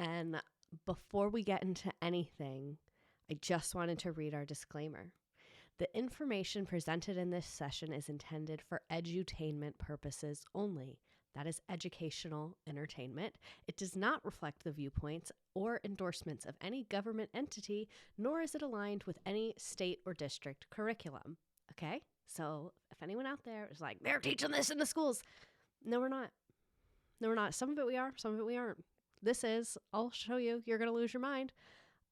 And before we get into anything, I just wanted to read our disclaimer. The information presented in this session is intended for edutainment purposes only. That is educational entertainment. It does not reflect the viewpoints or endorsements of any government entity, nor is it aligned with any state or district curriculum. Okay? So if anyone out there is like, they're teaching this in the schools. No, we're not. No, we're not. Some of it we are, some of it we aren't. This is, I'll show you, you're going to lose your mind,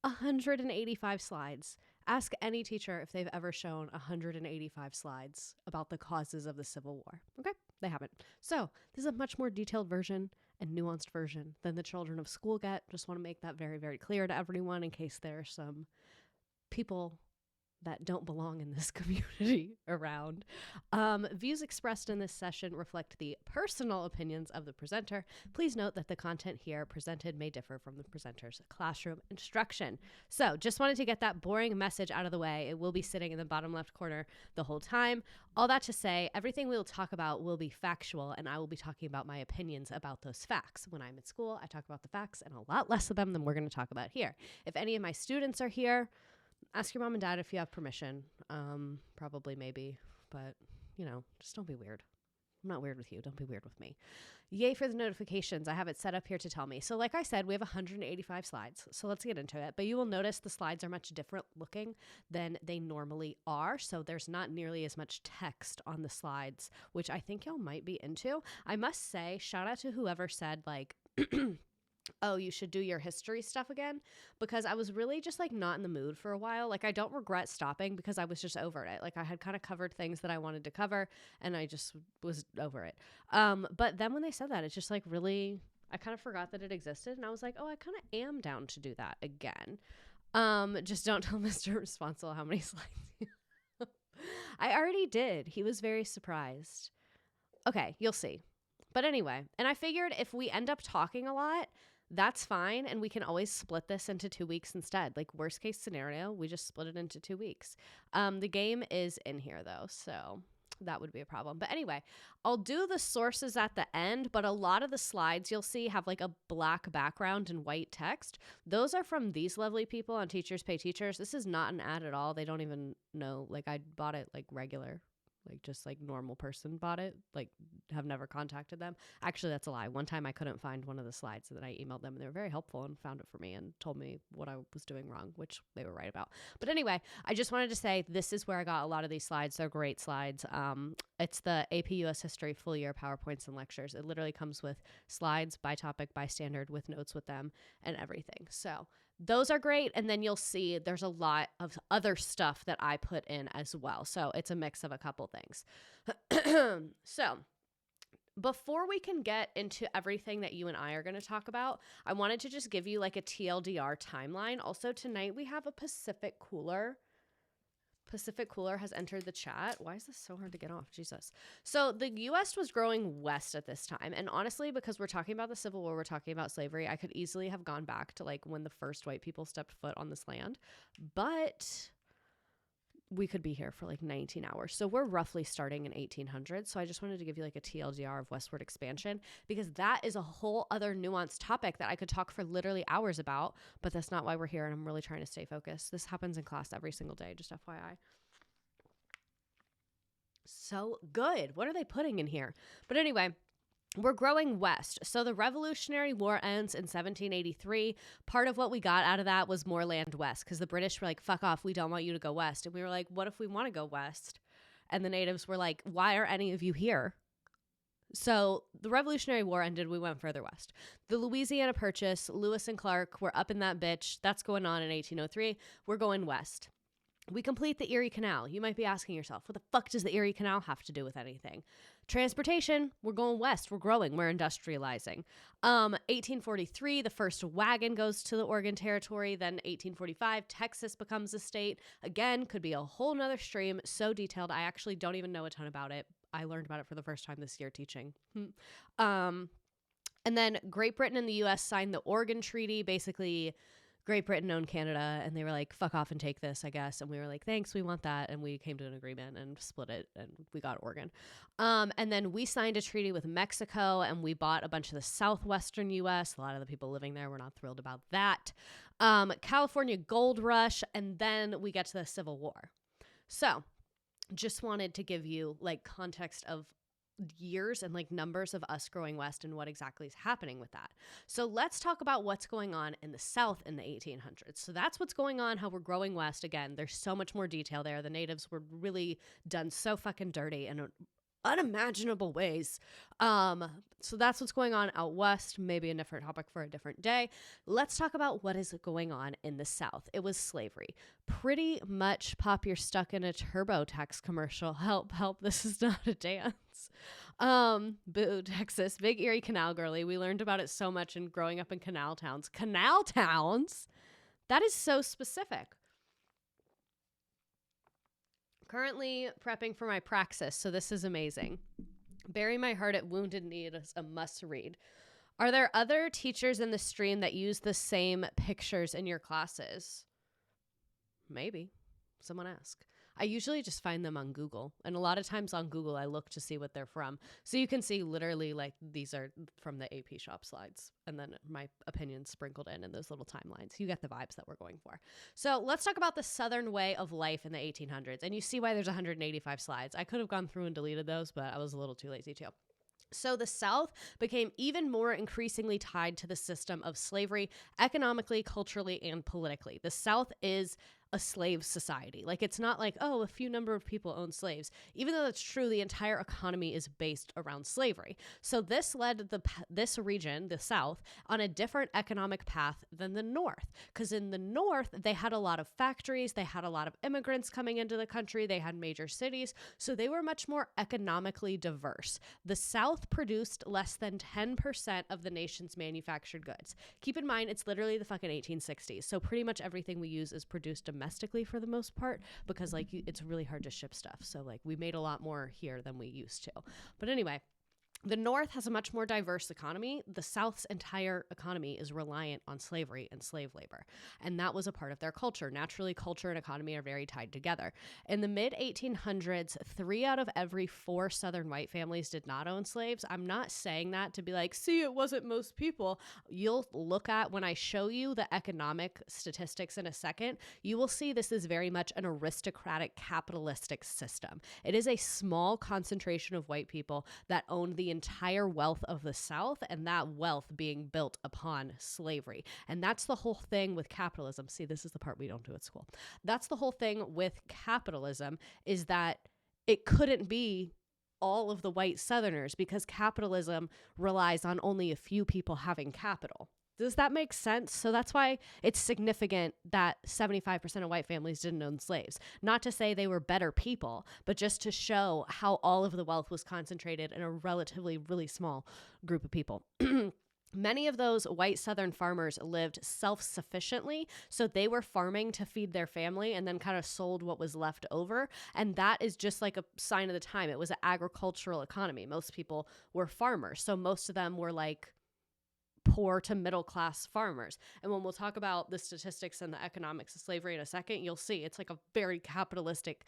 185 slides. Ask any teacher if they've ever shown 185 slides about the causes of the Civil War. Okay? They haven't. So this is a much more detailed version and nuanced version than the children of school get. Just want to make that very, very clear to everyone in case there are some people that don't belong in this community around. Views expressed in this session reflect the personal opinions of the presenter. Please note that the content here presented may differ from the presenter's classroom instruction. So just wanted to get that boring message out of the way. It will be sitting in the bottom left corner the whole time. All that to say, everything we will talk about will be factual, and I will be talking about my opinions about those facts. When I'm at school, I talk about the facts and a lot less of them than we're going to talk about here. If any of my students are here, ask your mom and dad if you have permission. Probably, maybe, but just don't be weird. I'm not weird with you. Don't be weird with me. Yay for the notifications. I have it set up here to tell me. So like I said, we have 185 slides. So let's get into it. But you will notice the slides are much different looking than they normally are. So there's not nearly as much text on the slides, which I think y'all might be into. I must say, shout out to whoever said like, oh, you should do your history stuff again, because I was really just like not in the mood for a while. Like I don't regret stopping because I was just over it. Like I had kind of covered things that I wanted to cover and I just was over it. But then when they said that, it's just like really, I kind of forgot that it existed. And I was like, oh, I kind of am down to do that again. Just don't tell Mr. Responsible how many slides you have. I already did. He was very surprised. Okay, you'll see. But anyway, and I figured if we end up talking a lot, that's fine. And we can always split this into 2 weeks instead. Like worst case scenario, we just split it into 2 weeks. The game is in here though, so that would be a problem. But anyway, I'll do the sources at the end, but a lot of the slides you'll see have like a black background and white text. Those are from these lovely people on Teachers Pay Teachers. This is not an ad at all. They don't even know. Like I bought it like regular. Like just like normal person bought it, like have never contacted them. Actually, that's a lie. One time I couldn't find one of the slides, and then I emailed them and they were very helpful and found it for me and told me what I was doing wrong, which they were right about. But anyway, I just wanted to say this is where I got a lot of these slides. They're great slides. It's the AP US History full year PowerPoints and lectures. It literally comes with slides by topic, by standard, with notes with them and everything. So those are great. And then you'll see there's a lot of other stuff that I put in as well. So it's a mix of a couple things. So before we can get into everything that you and I are going to talk about, I wanted to just give you like a TLDR timeline. Also tonight we have a Pacific Cooler. Pacific Cooler has entered the chat. Why is this so hard to get off? Jesus. So the U.S. was growing west at this time. And honestly, because we're talking about the Civil War, we're talking about slavery, I could easily have gone back to like when the first white people stepped foot on this land. But we could be here for like 19 hours. So we're roughly starting in 1800. So I just wanted to give you like a TLDR of westward expansion, because that is a whole other nuanced topic that I could talk for literally hours about, but that's not why we're here. And I'm really trying to stay focused. This happens in class every single day, just FYI. So good. What are they putting in here? But anyway, we're growing west. So the Revolutionary War ends in 1783. Part of what we got out of that was more land west, because the British were like, fuck off, we don't want you to go west. And we were like, what if we want to go west? And the natives were like, why are any of you here? So the Revolutionary War ended, we went further west. The Louisiana Purchase, Lewis and Clark were up in that bitch. That's going on in 1803. We're going west. We complete the Erie Canal. You might be asking yourself, what the fuck does the Erie Canal have to do with anything? Transportation, we're going west. We're growing. We're industrializing. 1843, the first wagon goes to the Oregon Territory. Then 1845, Texas becomes a state. Again, could be a whole nother stream. So detailed. I actually don't even know a ton about it. I learned about it for the first time this year teaching. And then Great Britain and the U.S. signed the Oregon Treaty. Basically, Great Britain owned Canada, and they were like, fuck off and take this, I guess. And we were like, thanks, we want that. And we came to an agreement and split it, and we got Oregon. And then we signed a treaty with Mexico, and we bought a bunch of the southwestern U.S. A lot of the people living there were not thrilled about that. California Gold Rush, and then we get to the Civil War. So just wanted to give you like context of years and like numbers of us growing west and what exactly is happening with that. So let's talk about what's going on in the South in the 1800s. So that's what's going on, how we're growing west. Again, there's so much more detail there. The natives were really done so fucking dirty in unimaginable ways. So that's what's going on out west, maybe a different topic for a different day. Let's talk about what is going on in the South. It was slavery. Pretty much Pop, you're stuck in a TurboTax commercial. Help, this is not a dance. Boo, Texas, Big Erie Canal girly. We learned about it so much in growing up in canal towns. Canal towns? That is so specific. Currently prepping for my praxis, so this is amazing. Bury My Heart at Wounded Knee is a must read. Are there other teachers in the stream that use the same pictures in your classes? Maybe. Someone ask. I usually just find them on Google. And a lot of times on Google, I look to see what they're from. So you can see literally like these are from the AP shop slides. And then my opinions sprinkled in those little timelines. You get the vibes that we're going for. So let's talk about the Southern way of life in the 1800s. And you see why there's 185 slides. I could have gone through and deleted those, but I was a little too lazy to. So the South became even more increasingly tied to the system of slavery economically, culturally, and politically. The South is a slave society. Like, it's not like, oh, a few number of people own slaves. Even though that's true, the entire economy is based around slavery. So this led this region, the South, on a different economic path than the North. Because in the North, they had a lot of factories, they had a lot of immigrants coming into the country, they had major cities, so they were much more economically diverse. The South produced less than 10% of the nation's manufactured goods. Keep in mind, it's literally the fucking 1860s, so pretty much everything we use is produced domestically for the most part, because like it's really hard to ship stuff. So like we made a lot more here than we used to. But anyway, the North has a much more diverse economy. The South's entire economy is reliant on slavery and slave labor. And that was a part of their culture. Naturally, culture and economy are very tied together. In the mid-1800s, 3 out of every 4 Southern white families did not own slaves. I'm not saying that to be like, see, it wasn't most people. You'll look at, when I show you the economic statistics in a second, you will see this is very much an aristocratic capitalistic system. It is a small concentration of white people that own the entire wealth of the South, and that wealth being built upon slavery. And that's the whole thing with capitalism. See, this is the part we don't do at school. That's the whole thing with capitalism, is that it couldn't be all of the white Southerners, because capitalism relies on only a few people having capital. Does that make sense? So that's why it's significant that 75% of white families didn't own slaves. Not to say they were better people, but just to show how all of the wealth was concentrated in a relatively really small group of people. Many of those white Southern farmers lived self-sufficiently, so they were farming to feed their family and then kind of sold what was left over. And that is just like a sign of the time. It was an agricultural economy. Most people were farmers, so most of them were like poor to middle class farmers. And when we'll talk about the statistics and the economics of slavery in a second, you'll see it's like a very capitalistic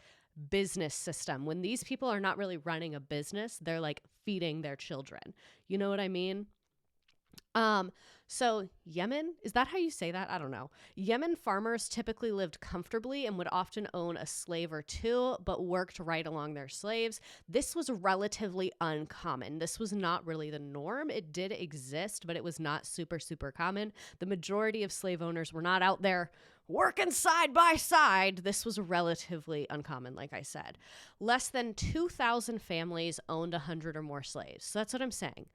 business system. When these people are not really running a business, they're like feeding their children. You know what I mean? So Yemen, is that how you say that? I don't know. Yemen farmers typically lived comfortably and would often own a slave or two, but worked right along their slaves. This was relatively uncommon. This was not really the norm. It did exist, but it was not super, super common. The majority of slave owners were not out there working side by side. This was relatively uncommon, like I said. Less than 2,000 families owned 100 or more slaves. So that's what I'm saying.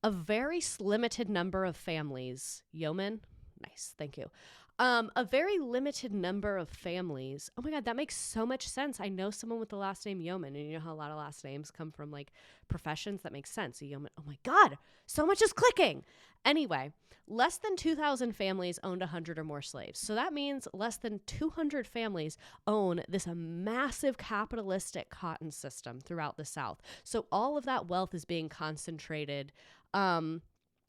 A very limited number of families, yeoman, nice, thank you. A very limited number of families. Oh my God, that makes so much sense. I know someone with the last name Yeoman, and you know how a lot of last names come from like professions. That makes sense. A yeoman. Oh my God, so much is clicking. Anyway, less than 2,000 families owned 100 or more slaves. So that means less than 200 families own this massive capitalistic cotton system throughout the South. So all of that wealth is being concentrated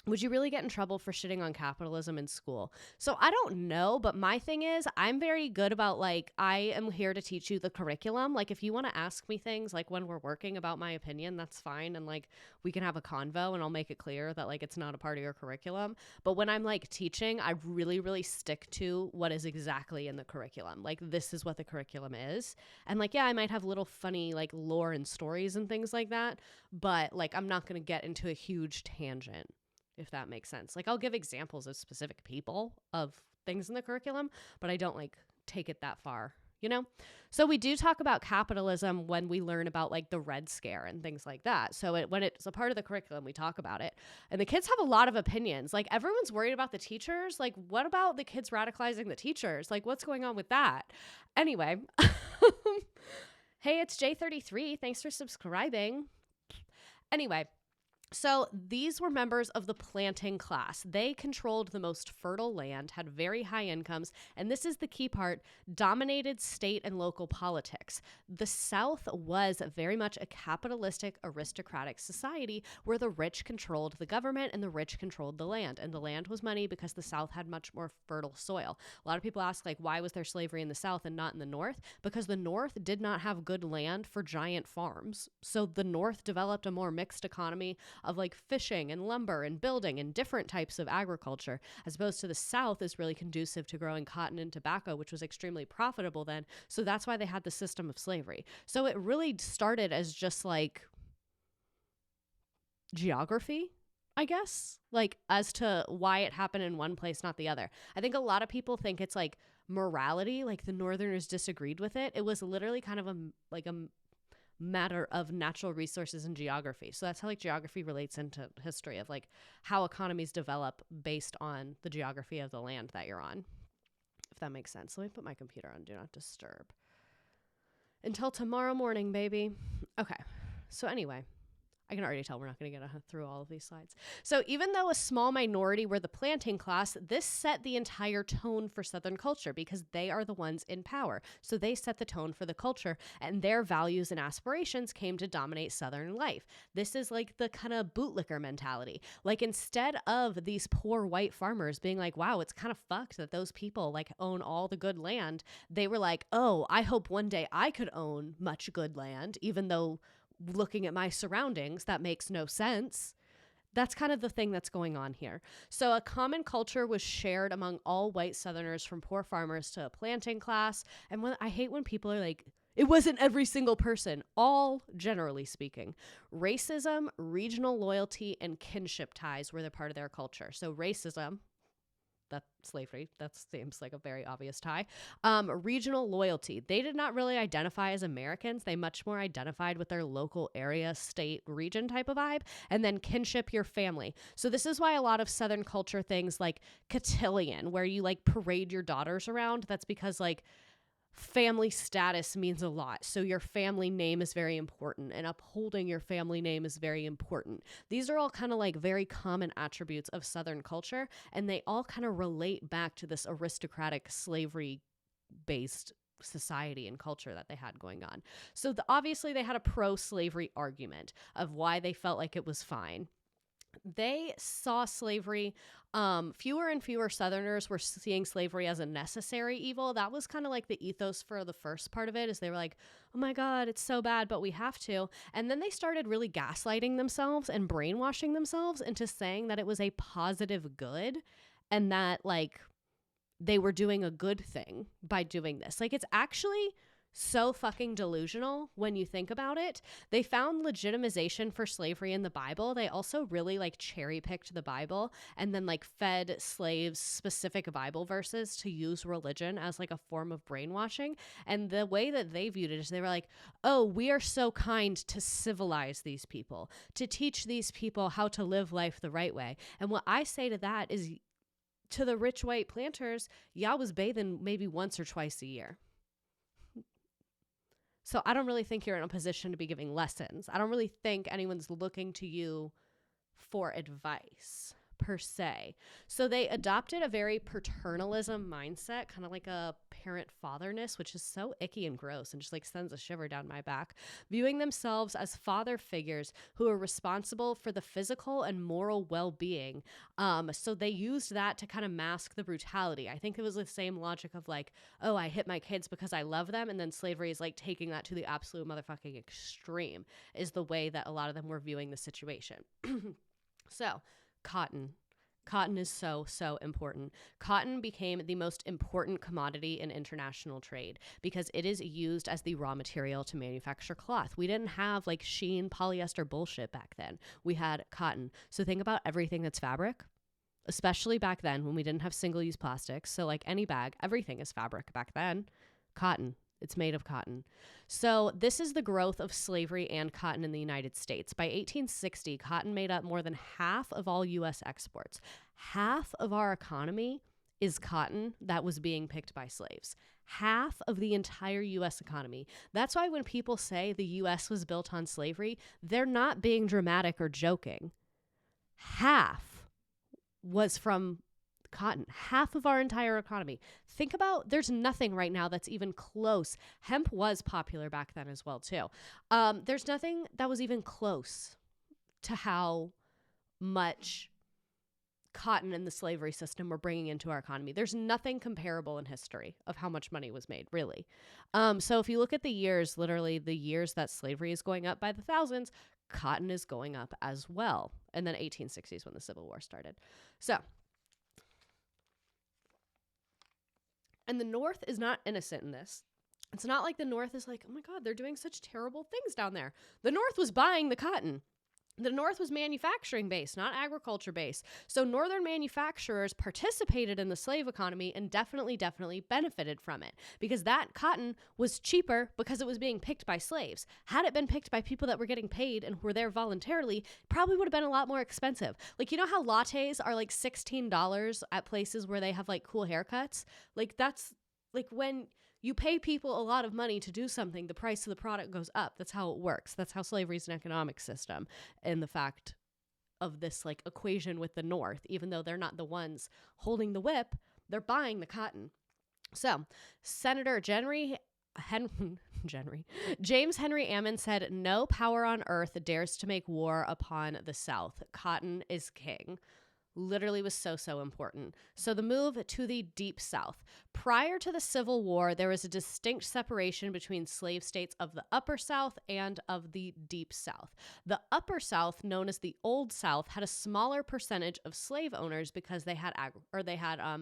Would you really get in trouble for shitting on capitalism in school? So I don't know, but my thing is I'm very good about like, I am here to teach you the curriculum. Like if you want to ask me things like when we're working about my opinion, that's fine. And like we can have a convo and I'll make it clear that like it's not a part of your curriculum. But when I'm like teaching, I really, really stick to what is exactly in the curriculum. Like this is what the curriculum is. And like, yeah, I might have little funny like lore and stories and things like that. But like, I'm not going to get into a huge tangent, if that makes sense. Like I'll give examples of specific people of things in the curriculum, but I don't like take it that far, you know? So we do talk about capitalism when we learn about like the Red Scare and things like that. So when it's a part of the curriculum, we talk about it. And the kids have a lot of opinions. Like everyone's worried about the teachers. Like what about the kids radicalizing the teachers? Like what's going on with that? Anyway, hey, it's J33. Thanks for subscribing. Anyway, so these were members of the planting class. They controlled the most fertile land, had very high incomes, and this is the key part, dominated state and local politics. The South was very much a capitalistic, aristocratic society where the rich controlled the government and the rich controlled the land. And the land was money because the South had much more fertile soil. A lot of people ask, like, why was there slavery in the South and not in the North? Because the North did not have good land for giant farms. So the North developed a more mixed economy of like fishing and lumber and building and different types of agriculture, as opposed to the South is really conducive to growing cotton and tobacco, which was extremely profitable then. So that's why they had the system of slavery. So it really started as just like geography, I guess, like as to why it happened in one place, not the other. I think a lot of people think it's like morality, like the Northerners disagreed with it. It was literally kind of a matter of natural resources and geography. So that's how like geography relates into history of like how economies develop based on the geography of the land that you're on, if that makes sense. Let me put my computer on do not disturb until tomorrow morning, baby. Okay. So anyway, I can already tell we're not going to get through all of these slides. So even though a small minority were the planting class, this set the entire tone for Southern culture because they are the ones in power. So they set the tone for the culture and their values and aspirations came to dominate Southern life. This is like the kind of bootlicker mentality. Like instead of these poor white farmers being like, wow, it's kind of fucked that those people like own all the good land. They were like, oh, I hope one day I could own much good land, even though looking at my surroundings, that makes no sense. That's kind of the thing that's going on here. So a common culture was shared among all white Southerners from poor farmers to a planting class. And I hate when people are like, it wasn't every single person, all generally speaking. Racism, regional loyalty, and kinship ties were the part of their culture. So racism, that's slavery. That seems like a very obvious tie. Regional loyalty. They did not really identify as Americans. They much more identified with their local area, state, region type of vibe. And then kinship, your family. So this is why a lot of Southern culture things like cotillion, where you like parade your daughters around. That's because like family status means a lot. So your family name is very important and upholding your family name is very important. These are all kind of like very common attributes of Southern culture, and they all kind of relate back to this aristocratic slavery based society and culture that they had going on. So obviously they had a pro-slavery argument of why they felt like it was fine. They saw slavery, fewer and fewer Southerners were seeing slavery as a necessary evil. That was kind of like the ethos for the first part of it, is they were like, oh my God, it's so bad, but we have to. And then they started really gaslighting themselves and brainwashing themselves into saying that it was a positive good and that like they were doing a good thing by doing this. Like it's actually so fucking delusional when you think about it. They found legitimization for slavery in the Bible. They also really like cherry picked the Bible and then like fed slaves specific Bible verses to use religion as like a form of brainwashing. And the way that they viewed it is they were like, oh, we are so kind to civilize these people, to teach these people how to live life the right way. And what I say to that is, to the rich white planters, y'all was bathing maybe once or twice a year. So I don't really think you're in a position to be giving lessons. I don't really think anyone's looking to you for advice. per se. So they adopted a very paternalism mindset, kind of like a parent fatherness, which is so icky and gross and just like sends a shiver down my back, viewing themselves as father figures who are responsible for the physical and moral well-being. So they used that to kind of mask the brutality. I think it was the same logic of like, oh, I hit my kids because I love them. And then slavery is like taking that to the absolute motherfucking extreme, is the way that a lot of them were viewing the situation. So cotton. Cotton is so, so important. Cotton became the most important commodity in international trade because it is used as the raw material to manufacture cloth. We didn't have like sheen polyester bullshit back then. We had cotton. So think about everything that's fabric, especially back then when we didn't have single-use plastics. So like any bag, everything is fabric back then. Cotton. It's made of cotton. So this is the growth of slavery and cotton in the United States. By 1860, cotton made up more than half of all U.S. exports. Half of our economy is cotton that was being picked by slaves. Half of the entire U.S. economy. That's why when people say the U.S. was built on slavery, they're not being dramatic or joking. Half was from cotton. Half of our entire economy. Think about, there's nothing right now that's even close. Hemp was popular back then as well too. There's nothing that was even close to how much cotton and the slavery system were bringing into our economy. There's nothing comparable in history of how much money was made, really. So if you look at the years, literally the years that slavery is going up by the thousands, cotton is going up as well. And then 1860s when the Civil War started. So, and the North is not innocent in this. It's not like the North is like, oh my God, they're doing such terrible things down there. The North was buying the cotton. The North was manufacturing based, not agriculture based. So Northern manufacturers participated in the slave economy and definitely benefited from it because that cotton was cheaper because it was being picked by slaves. Had it been picked by people that were getting paid and were there voluntarily, probably would have been a lot more expensive. Like, you know how lattes are like $16 at places where they have like cool haircuts? Like, that's like when you pay people a lot of money to do something, the price of the product goes up. That's how it works. That's how slavery is an economic system. And the fact of this like equation with the North, even though they're not the ones holding the whip, they're buying the cotton. So Senator James Henry Ammon said, "No power on earth dares to make war upon the South. Cotton is king." Literally was so important. So the move to the Deep South. Prior to the Civil War, there was a distinct separation between slave states of the Upper South and of the Deep South. The Upper South, known as the Old South, had a smaller percentage of slave owners because they had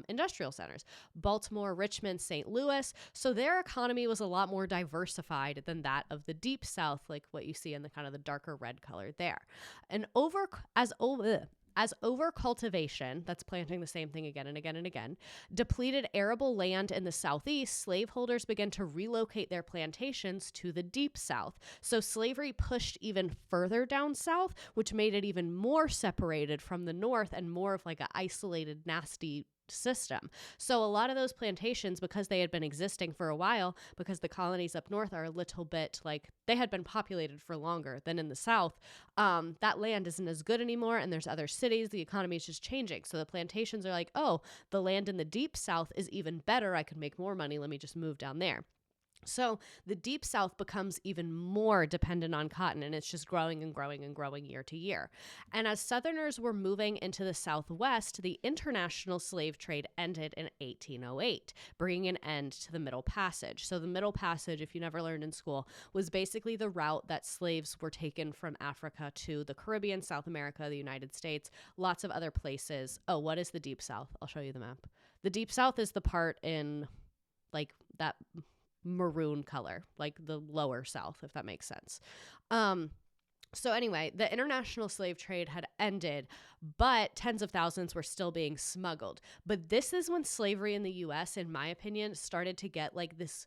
industrial centers, Baltimore, Richmond, St. Louis. So their economy was a lot more diversified than that of the Deep South, like what you see in the kind of the darker red color there. And as overcultivation, that's planting the same thing again and again and again, depleted arable land in the Southeast, slaveholders began to relocate their plantations to the Deep South. So slavery pushed even further down south, which made it even more separated from the North and more of like an isolated, nasty system. So a lot of those plantations, because they had been existing for a while, because the colonies up north are a little bit like they had been populated for longer than in the South, that land isn't as good anymore, and there's other cities, the economy is just changing. So the plantations are like, oh, the land in the Deep South is even better, I could make more money, let me just move down there. So the Deep South becomes even more dependent on cotton, and it's just growing and growing and growing year to year. And as Southerners were moving into the Southwest, the international slave trade ended in 1808, bringing an end to the Middle Passage. So the Middle Passage, if you never learned in school, was basically the route that slaves were taken from Africa to the Caribbean, South America, the United States, lots of other places. Oh, what is the Deep South? I'll show you the map. The Deep South is the part in like that maroon color, like the lower South, if that makes sense. So anyway, the international slave trade had ended, but tens of thousands were still being smuggled. But this is when slavery in the US, in my opinion, started to get like this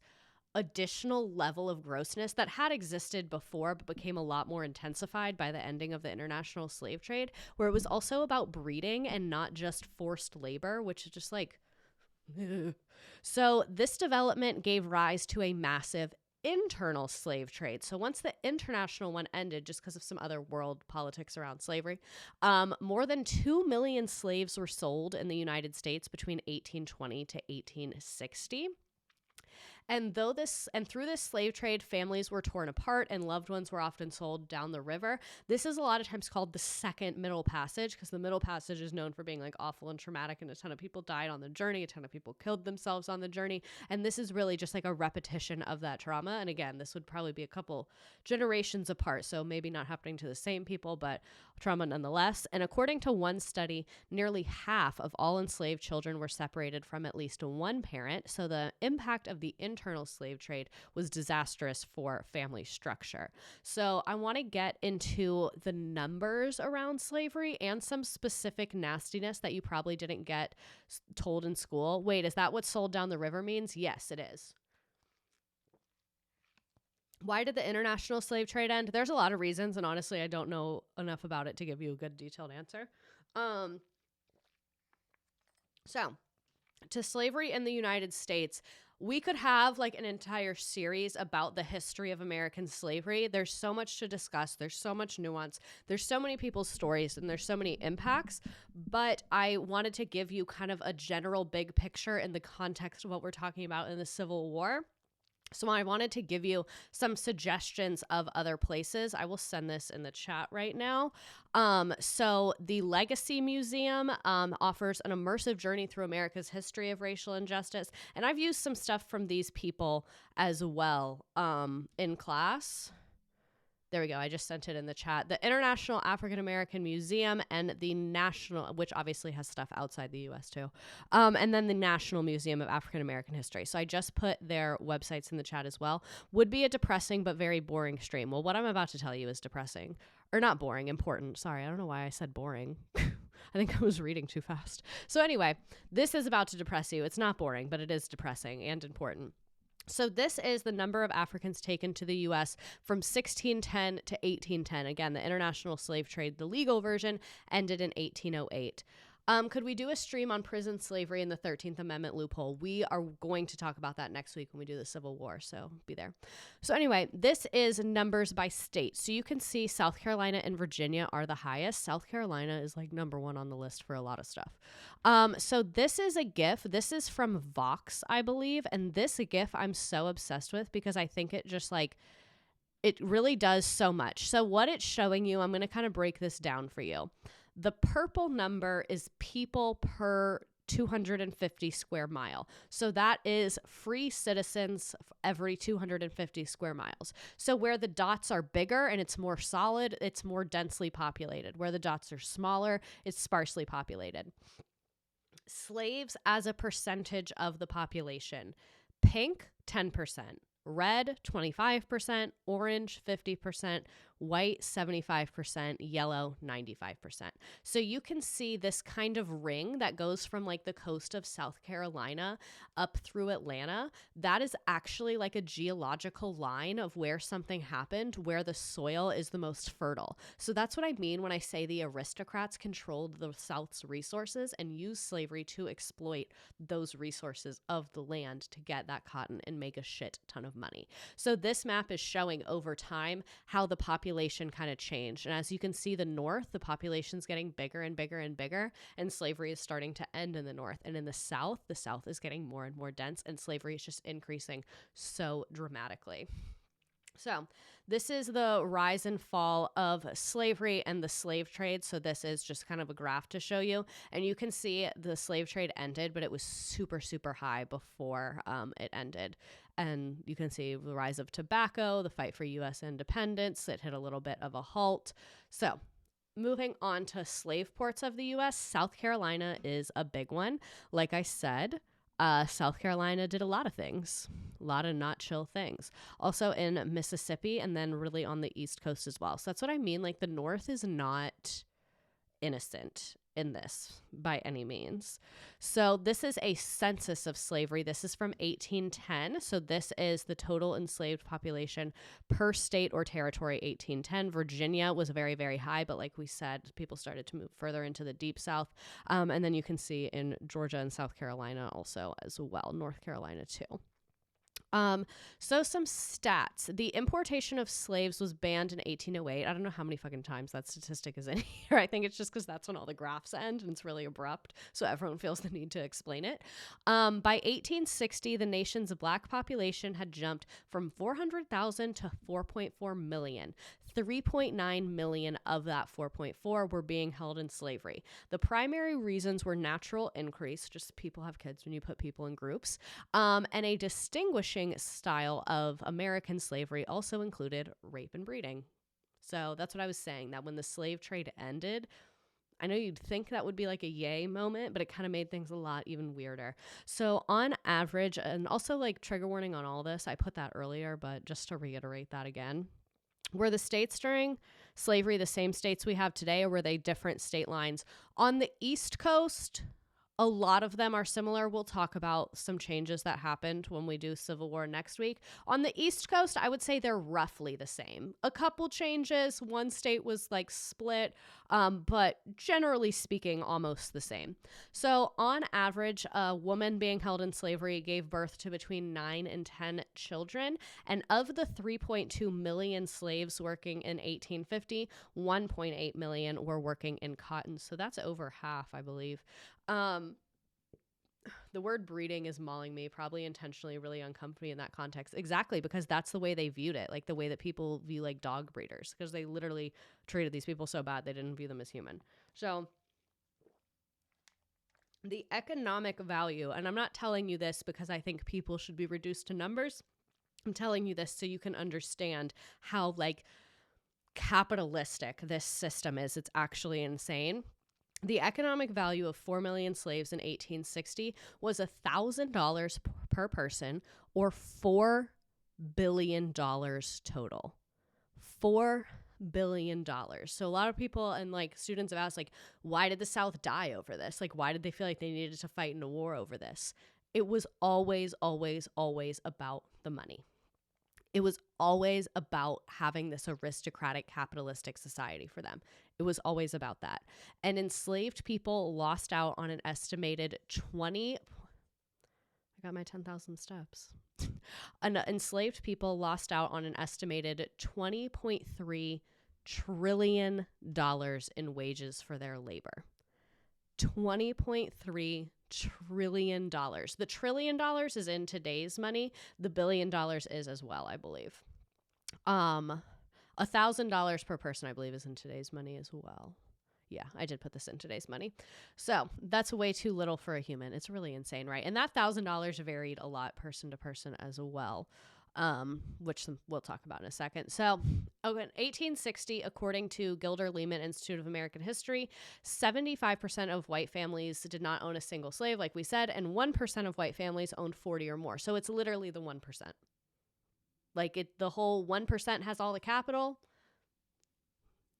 additional level of grossness that had existed before, but became a lot more intensified by the ending of the international slave trade, where it was also about breeding and not just forced labor, which is just like, so this development gave rise to a massive internal slave trade. So once the international one ended, just because of some other world politics around slavery, more than 2 million slaves were sold in the United States between 1820 to 1860. And through this slave trade, families were torn apart and loved ones were often sold down the river. This is a lot of times called the second Middle Passage, because the Middle Passage is known for being like awful and traumatic, and a ton of people died on the journey, a ton of people killed themselves on the journey. And this is really just like a repetition of that trauma. And again, this would probably be a couple generations apart, so maybe not happening to the same people, but trauma nonetheless. And according to one study, nearly half of all enslaved children were separated from at least one parent. So the impact of the internal slave trade was disastrous for family structure. So I want to get into the numbers around slavery and some specific nastiness that you probably didn't get told in school. Wait, is that what sold down the river means? Yes, it is. Why did the international slave trade end? There's a lot of reasons, and honestly, I don't know enough about it to give you a good detailed answer. So, to slavery in the United States, we could have like an entire series about the history of American slavery. There's so much to discuss. There's so much nuance. There's so many people's stories, and there's so many impacts. But I wanted to give you kind of a general big picture in the context of what we're talking about in the Civil War. So I wanted to give you some suggestions of other places. I will send this in the chat right now. So the Legacy Museum offers an immersive journey through America's history of racial injustice. And I've used some stuff from these people as well in class. There we go. I just sent it in the chat. The International African American Museum and the National, which obviously has stuff outside the U.S. too, and then the National Museum of African American History. So I just put their websites in the chat as well. Would be a depressing but very boring stream. Well, what I'm about to tell you is depressing. Or not boring, important. Sorry, I don't know why I said boring. I think I was reading too fast. So anyway, this is about to depress you. It's not boring, but it is depressing and important. So this is the number of Africans taken to the U.S. from 1610 to 1810. Again, the international slave trade, the legal version, ended in 1808. Could we do a stream on prison slavery and the 13th Amendment loophole? We are going to talk about that next week when we do the Civil War, so be there. So anyway, this is numbers by state. So you can see South Carolina and Virginia are the highest. South Carolina is like number one on the list for a lot of stuff. So this is a GIF. This is from Vox, I believe. And this GIF I'm so obsessed with because I think it just like, it really does so much. So what it's showing you, I'm going to kind of break this down for you. The purple number is people per 250 square mile. So that is free citizens every 250 square miles. So where the dots are bigger and it's more solid, it's more densely populated. Where the dots are smaller, it's sparsely populated. Slaves as a percentage of the population. Pink, 10%. Red, 25%, orange, 50%, white, 75%, yellow, 95%. So you can see this kind of ring that goes from like the coast of South Carolina up through Atlanta. That is actually like a geological line of where something happened, where the soil is the most fertile. So that's what I mean when I say the aristocrats controlled the South's resources and used slavery to exploit those resources of the land to get that cotton and make a shit ton of money. So this map is showing over time how the population kind of changed. And as you can see, the North, the population's getting bigger and bigger and bigger, and slavery is starting to end in the North. And in the South is getting more and more dense, and slavery is just increasing so dramatically. So this is the rise and fall of slavery and the slave trade. So this is just kind of a graph to show you. And you can see the slave trade ended, but it was super, super high before it ended. And you can see the rise of tobacco, the fight for U.S. independence. It hit a little bit of a halt. So moving on to slave ports of the U.S., South Carolina is a big one. Like I said, South Carolina did a lot of things, a lot of not chill things. Also in Mississippi, and then really on the East Coast as well. So that's what I mean. Like the North is not innocent in this by any means. So this is a census of slavery. This is from 1810. So this is the total enslaved population per state or territory, 1810. Virginia was very, very high, but like we said, people started to move further into the deep South. And then you can see in Georgia and South Carolina also as well, North Carolina too. So some stats. The importation of slaves was banned in 1808. I don't know how many fucking times that statistic is in here. I think it's just because that's when all the graphs end and it's really abrupt. So everyone feels the need to explain it. By 1860, the nation's black population had jumped from 400,000 to 4.4 million. 3.9 million of that 4.4 were being held in slavery. The primary reasons were natural increase, just people have kids when you put people in groups, and a distinguishing style of American slavery also included rape and breeding. So that's what I was saying, that when the slave trade ended, I know you'd think that would be like a yay moment, but it kind of made things a lot even weirder. So on average, and also like trigger warning on all this, I put that earlier, but just to reiterate that again, were the states during slavery the same states we have today, or were they different state lines? On the East Coast, a lot of them are similar. We'll talk about some changes that happened when we do Civil War next week. On the East Coast, I would say they're roughly the same. A couple changes. One state was like split, but generally speaking, almost the same. So on average, a woman being held in slavery gave birth to between 9 and 10 children. And of the 3.2 million slaves working in 1850, 1.8 million were working in cotton. So that's over half, I believe. The word breeding is mauling me, probably intentionally really uncomfortable in that context. Exactly, because that's the way they viewed it, like the way that people view like dog breeders, because they literally treated these people so bad they didn't view them as human. So the economic value, and I'm not telling you this because I think people should be reduced to numbers. I'm telling you this so you can understand how like capitalistic this system is. It's actually insane. The economic value of 4 million slaves in 1860 was $1,000 per person, or $4 billion total. $4 billion. So a lot of people and like students have asked, like, why did the South die over this? Like, why did they feel like they needed to fight in a war over this? It was always, always, always about the money. It was always about having this aristocratic capitalistic society for them. It was always about that. And enslaved people lost out on an estimated 20... I got my 10,000 steps. Enslaved people lost out on an estimated $20.3 trillion in wages for their labor. $20.3 trillion. The $1 trillion is in today's money. The $1 billion is as well, I believe. $1,000 per person, I believe, is in today's money as well. Yeah, I did put this in today's money. So that's way too little for a human. It's really insane, right? And that $1,000 varied a lot person to person as well, which we'll talk about in a second. So in 1860, according to Gilder Leman Institute of American History, 75% of white families did not own a single slave, like we said, and 1% of white families owned 40 or more. So it's literally the 1%. Like the whole 1% has all the capital.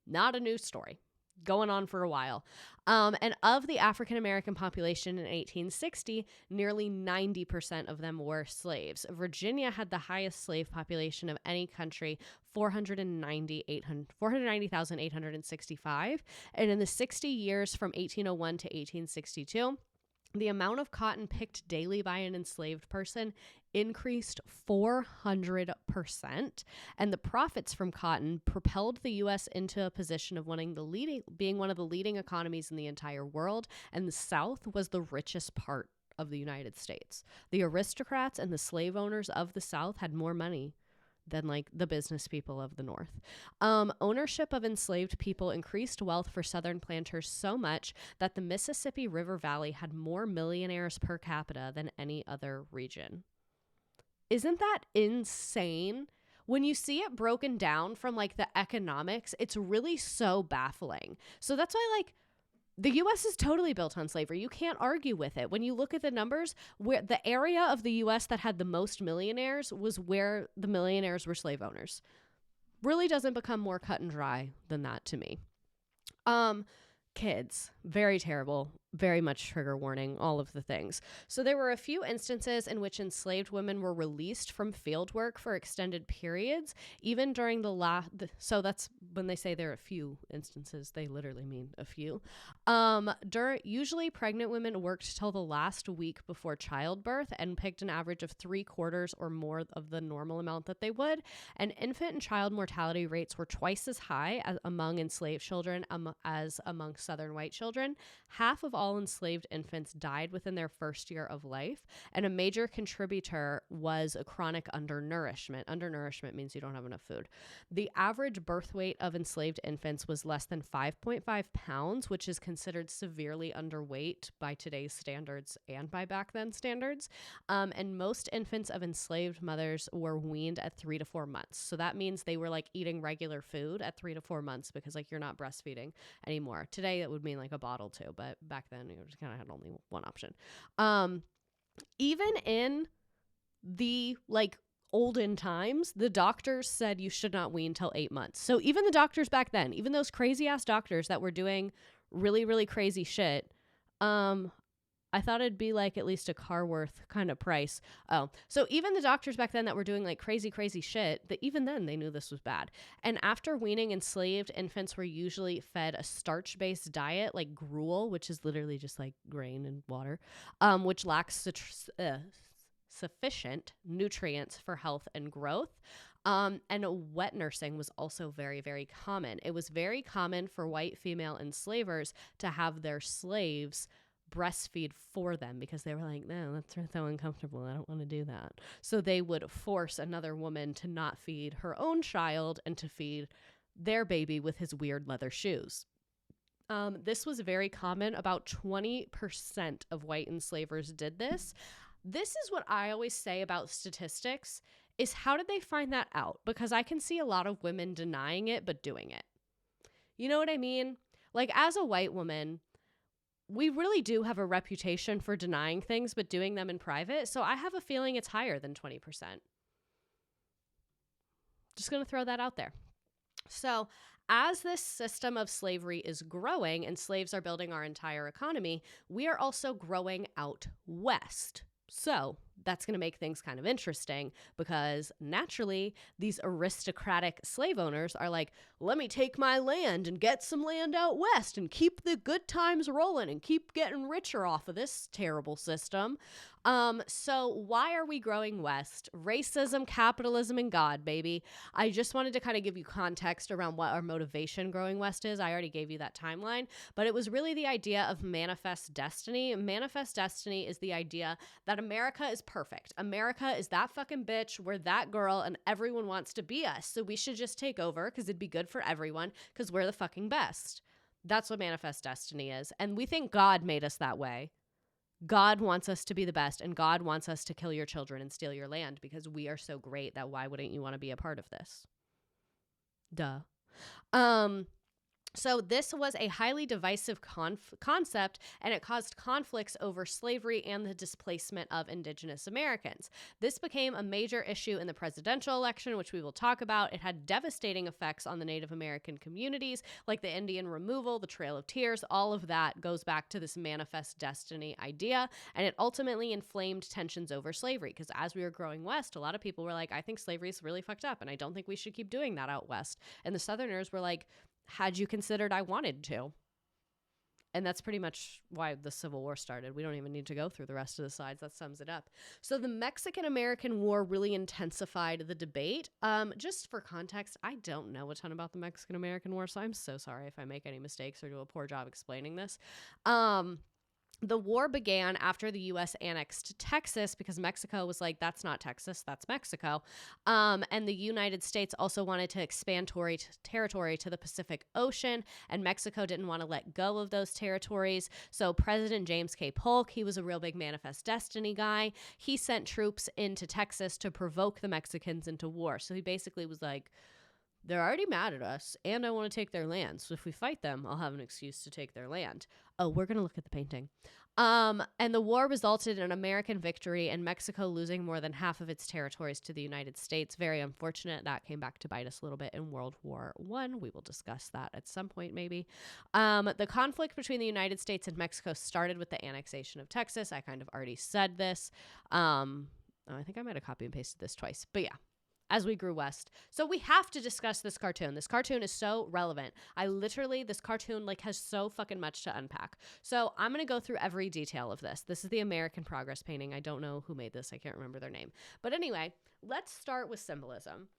Not a new story. Going on for a while. And of the African-American population in 1860, nearly 90% of them were slaves. Virginia had the highest slave population of any country, 490,865. And in the 60 years from 1801 to 1862, the amount of cotton picked daily by an enslaved person increased 400%, and the profits from cotton propelled the U.S. into a position of being one of the leading economies in the entire world, and the South was the richest part of the United States. The aristocrats and the slave owners of the South had more money than like the business people of the North. Ownership of enslaved people increased wealth for Southern planters so much that the Mississippi River Valley had more millionaires per capita than any other region. Isn't that insane? When you see it broken down from like the economics, it's really so baffling. So that's why like the U.S. is totally built on slavery. You can't argue with it. When you look at the numbers, where the area of the U.S. that had the most millionaires was where the millionaires were slave owners. Really doesn't become more cut and dry than that to me. Kids, very terrible. very much trigger warning, all of the things. So there were a few instances in which enslaved women were released from field work for extended periods, even during so that's when they say there are a few instances, they literally mean a few. Usually pregnant women worked till the last week before childbirth and picked an average of 3/4 or more of the normal amount that they would. And infant and child mortality rates were twice as high among enslaved children as among Southern white children. Half of all enslaved infants died within their first year of life, and a major contributor was a chronic undernourishment. Undernourishment means you don't have enough food. The average birth weight of enslaved infants was less than 5.5 pounds, which is considered severely underweight by today's standards and by back then standards. And most infants of enslaved mothers were weaned at 3 to 4 months. So that means they were like eating regular food at 3 to 4 months because like you're not breastfeeding anymore. Today it would mean like a bottle too, but back then you just kind of had only one option. Even in the like olden times, the doctors said you should not wean till 8 months. So even the doctors back then, even those crazy ass doctors that were doing really, really crazy shit, I thought it'd be like at least a car worth kind of price. Oh, so even the doctors back then that were doing like crazy, crazy shit, that even then they knew this was bad. And after weaning, enslaved infants were usually fed a starch-based diet like gruel, which is literally just like grain and water, which lacks sufficient nutrients for health and growth. And wet nursing was also very, very common. It was very common for white female enslavers to have their slaves breastfeed for them because they were like, no, that's so uncomfortable. I don't want to do that. So they would force another woman to not feed her own child and to feed their baby with his weird leather shoes. This was very common. About 20% of white enslavers did this. This is what I always say about statistics is how did they find that out? Because I can see a lot of women denying it, but doing it. You know what I mean? Like as a white woman, we really do have a reputation for denying things, but doing them in private. So I have a feeling it's higher than 20%. Just going to throw that out there. So as this system of slavery is growing and slaves are building our entire economy, we are also growing out west. So that's going to make things kind of interesting because naturally these aristocratic slave owners are like, let me take my land and get some land out west and keep the good times rolling and keep getting richer off of this terrible system. So why are we growing west? Racism, capitalism, and God, baby. I just wanted to kind of give you context around what our motivation growing west is. I already gave you that timeline, but it was really the idea of manifest destiny. Manifest destiny is the idea that America is perfect. America is that fucking bitch. We're that girl and everyone wants to be us. So we should just take over because it'd be good for everyone because we're the fucking best. That's what manifest destiny is. And we think God made us that way. God wants us to be the best and God wants us to kill your children and steal your land because we are so great that why wouldn't you want to be a part of this? Duh. So this was a highly divisive concept, and it caused conflicts over slavery and the displacement of Indigenous Americans. This became a major issue in the presidential election, which we will talk about. It had devastating effects on the Native American communities, like the Indian removal, the Trail of Tears. All of that goes back to this manifest destiny idea, and it ultimately inflamed tensions over slavery, because as we were growing west, a lot of people were like, I think slavery is really fucked up, and I don't think we should keep doing that out west. And the Southerners were like, had you considered I wanted to? And that's pretty much why the Civil War started. We don't even need to go through the rest of the slides. That sums it up. So the Mexican-American War really intensified the debate. Just for context, I don't know a ton about the Mexican-American War, so I'm so sorry if I make any mistakes or do a poor job explaining this. The war began after the U.S. annexed Texas because Mexico was like, that's not Texas, that's Mexico. And the United States also wanted to expand territory to the Pacific Ocean, and Mexico didn't want to let go of those territories. So President James K. Polk, he was a real big manifest destiny guy. He sent troops into Texas to provoke the Mexicans into war. So he basically was like, they're already mad at us, and I want to take their land. So if we fight them, I'll have an excuse to take their land. Oh, we're going to look at the painting. And the war resulted in an American victory and Mexico losing more than half of its territories to the United States. Very unfortunate. That came back to bite us a little bit in World War I. We will discuss that at some point, maybe. The conflict between the United States and Mexico started with the annexation of Texas. I kind of already said this. I think I might have copy and pasted this twice, but yeah. As we grew west. So we have to discuss this cartoon. This cartoon is so relevant. This cartoon like has so fucking much to unpack. So I'm going to go through every detail of this. This is the American Progress painting. I don't know who made this. I can't remember their name. But anyway, let's start with symbolism.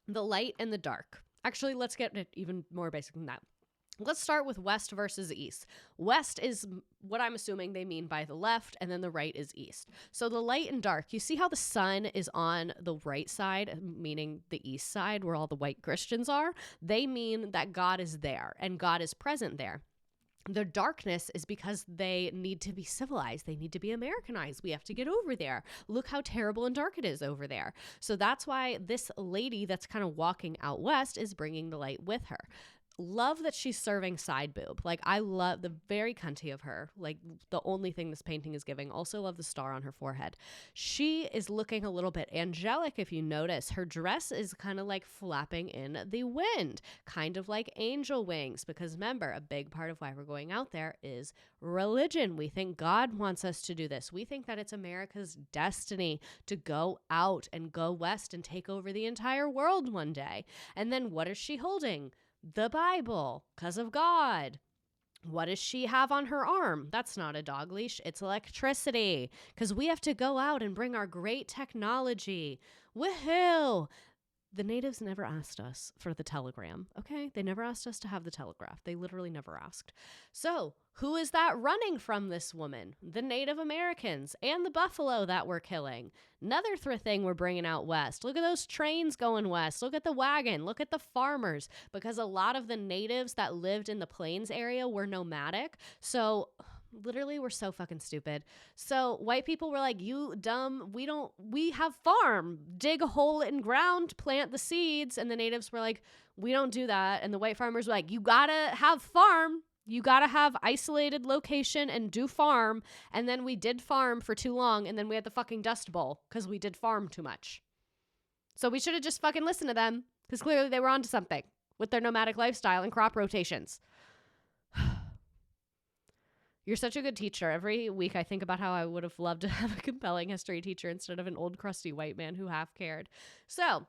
The light and the dark. Actually, let's get it even more basic than that. Let's start with west versus east. West is what I'm assuming they mean by the left, and then the right is east. So the light and dark, you see how the sun is on the right side, meaning the east side where all the white Christians are? They mean that God is there and God is present there. The darkness is because they need to be civilized. They need to be Americanized. We have to get over there. Look how terrible and dark it is over there. So that's why this lady that's kind of walking out west is bringing the light with her. Love that she's serving side boob. Like, I love the very cunty of her. Like, the only thing this painting is giving. Also love the star on her forehead. She is looking a little bit angelic, if you notice. Her dress is kind of like flapping in the wind, kind of like angel wings. Because remember, a big part of why we're going out there is religion. We think God wants us to do this. We think that it's America's destiny to go out and go west and take over the entire world one day. And then what is she holding? The Bible, because of God. What does she have on her arm? That's not a dog leash. It's electricity, because we have to go out and bring our great technology. Woohoo! The natives never asked us for the telegram, okay? They never asked us to have the telegraph. They literally never asked. So who is that running from this woman? The Native Americans and the buffalo that we're killing. Another thing we're bringing out west. Look at those trains going west. Look at the wagon. Look at the farmers. Because a lot of the natives that lived in the plains area were nomadic. So literally, we're so fucking stupid. So white people were like, you dumb, we have farm, dig a hole in ground, plant the seeds. And the natives were like, we don't do that. And the white farmers were like, you gotta have farm. You gotta have isolated location and do farm. And then we did farm for too long. And then we had the fucking Dust Bowl because we did farm too much. So we should have just fucking listened to them, because clearly they were onto something with their nomadic lifestyle and crop rotations. You're such a good teacher. Every week I think about how I would have loved to have a compelling history teacher instead of an old crusty white man who half cared. So,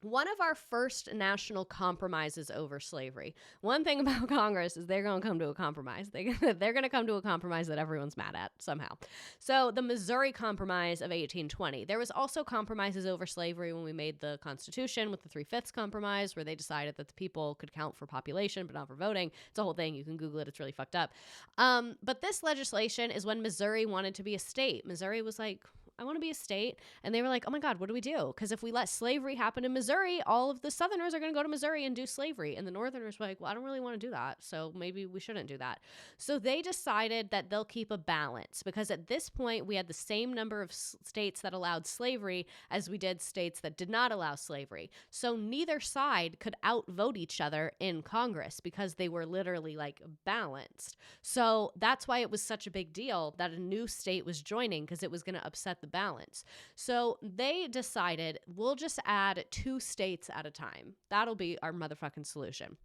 one of our first national compromises over slavery. One thing about Congress is they're going to come to a compromise. They're going to come to a compromise that everyone's mad at somehow. So the Missouri Compromise of 1820. There was also compromises over slavery when we made the Constitution with the 3/5 Compromise, where they decided that the people could count for population but not for voting. It's a whole thing. You can Google it. It's really fucked up. But this legislation is when Missouri wanted to be a state. Missouri was like, I want to be a state. And they were like, oh my God, what do we do? Because if we let slavery happen in Missouri, all of the Southerners are going to go to Missouri and do slavery. And the Northerners were like, well, I don't really want to do that. So maybe we shouldn't do that. So they decided that they'll keep a balance, because at this point we had the same number of states that allowed slavery as we did states that did not allow slavery. So neither side could outvote each other in Congress, because they were literally like balanced. So that's why it was such a big deal that a new state was joining, because it was going to upset the balance. So they decided, we'll just add 2 states at a time. That'll be our motherfucking solution.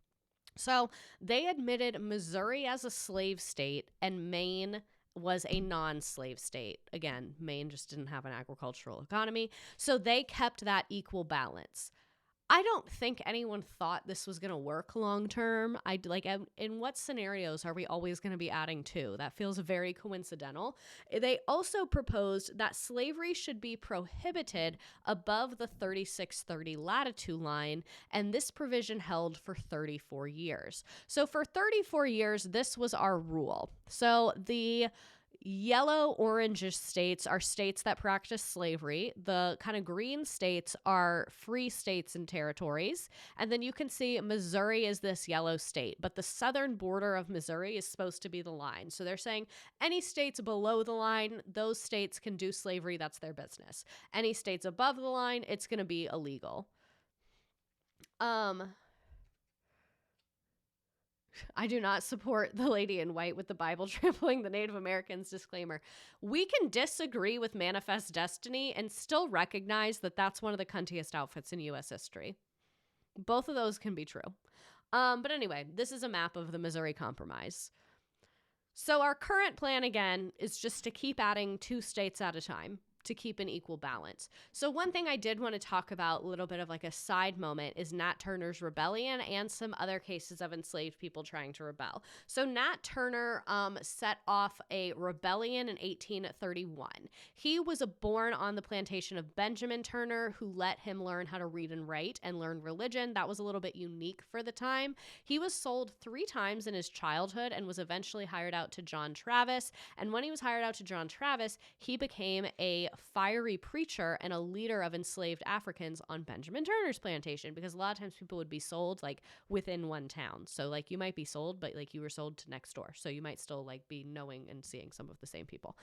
So they admitted Missouri as a slave state and Maine was a non-slave state. Again, Maine just didn't have an agricultural economy. So they kept that equal balance. I don't think anyone thought this was going to work long term. In what scenarios are we always going to be adding 2? That feels very coincidental. They also proposed that slavery should be prohibited above the 3630 latitude line, and this provision held for 34 years. So for 34 years, this was our rule. So the yellow-orange states are states that practice slavery. The kind of green states are free states and territories. And then you can see Missouri is this yellow state, but the southern border of Missouri is supposed to be the line. So they're saying any states below the line, those states can do slavery. That's their business. Any states above the line, it's going to be illegal. I do not support the lady in white with the Bible trampling the Native Americans disclaimer. We can disagree with Manifest Destiny and still recognize that that's one of the cuntiest outfits in U.S. history. Both of those can be true. But anyway, this is a map of the Missouri Compromise. So our current plan, again, is just to keep adding 2 states at a time to keep an equal balance. So one thing I did want to talk about, a little bit of like a side moment, is Nat Turner's rebellion and some other cases of enslaved people trying to rebel. So Nat Turner set off a rebellion in 1831. He was born on the plantation of Benjamin Turner, who let him learn how to read and write and learn religion. That was a little bit unique for the time. He was sold 3 times in his childhood and was eventually hired out to John Travis. And when he was hired out to John Travis, he became a fiery preacher and a leader of enslaved Africans on Benjamin Turner's plantation, because a lot of times people would be sold like within one town. So like you might be sold, but like you were sold to next door. So you might still like be knowing and seeing some of the same people.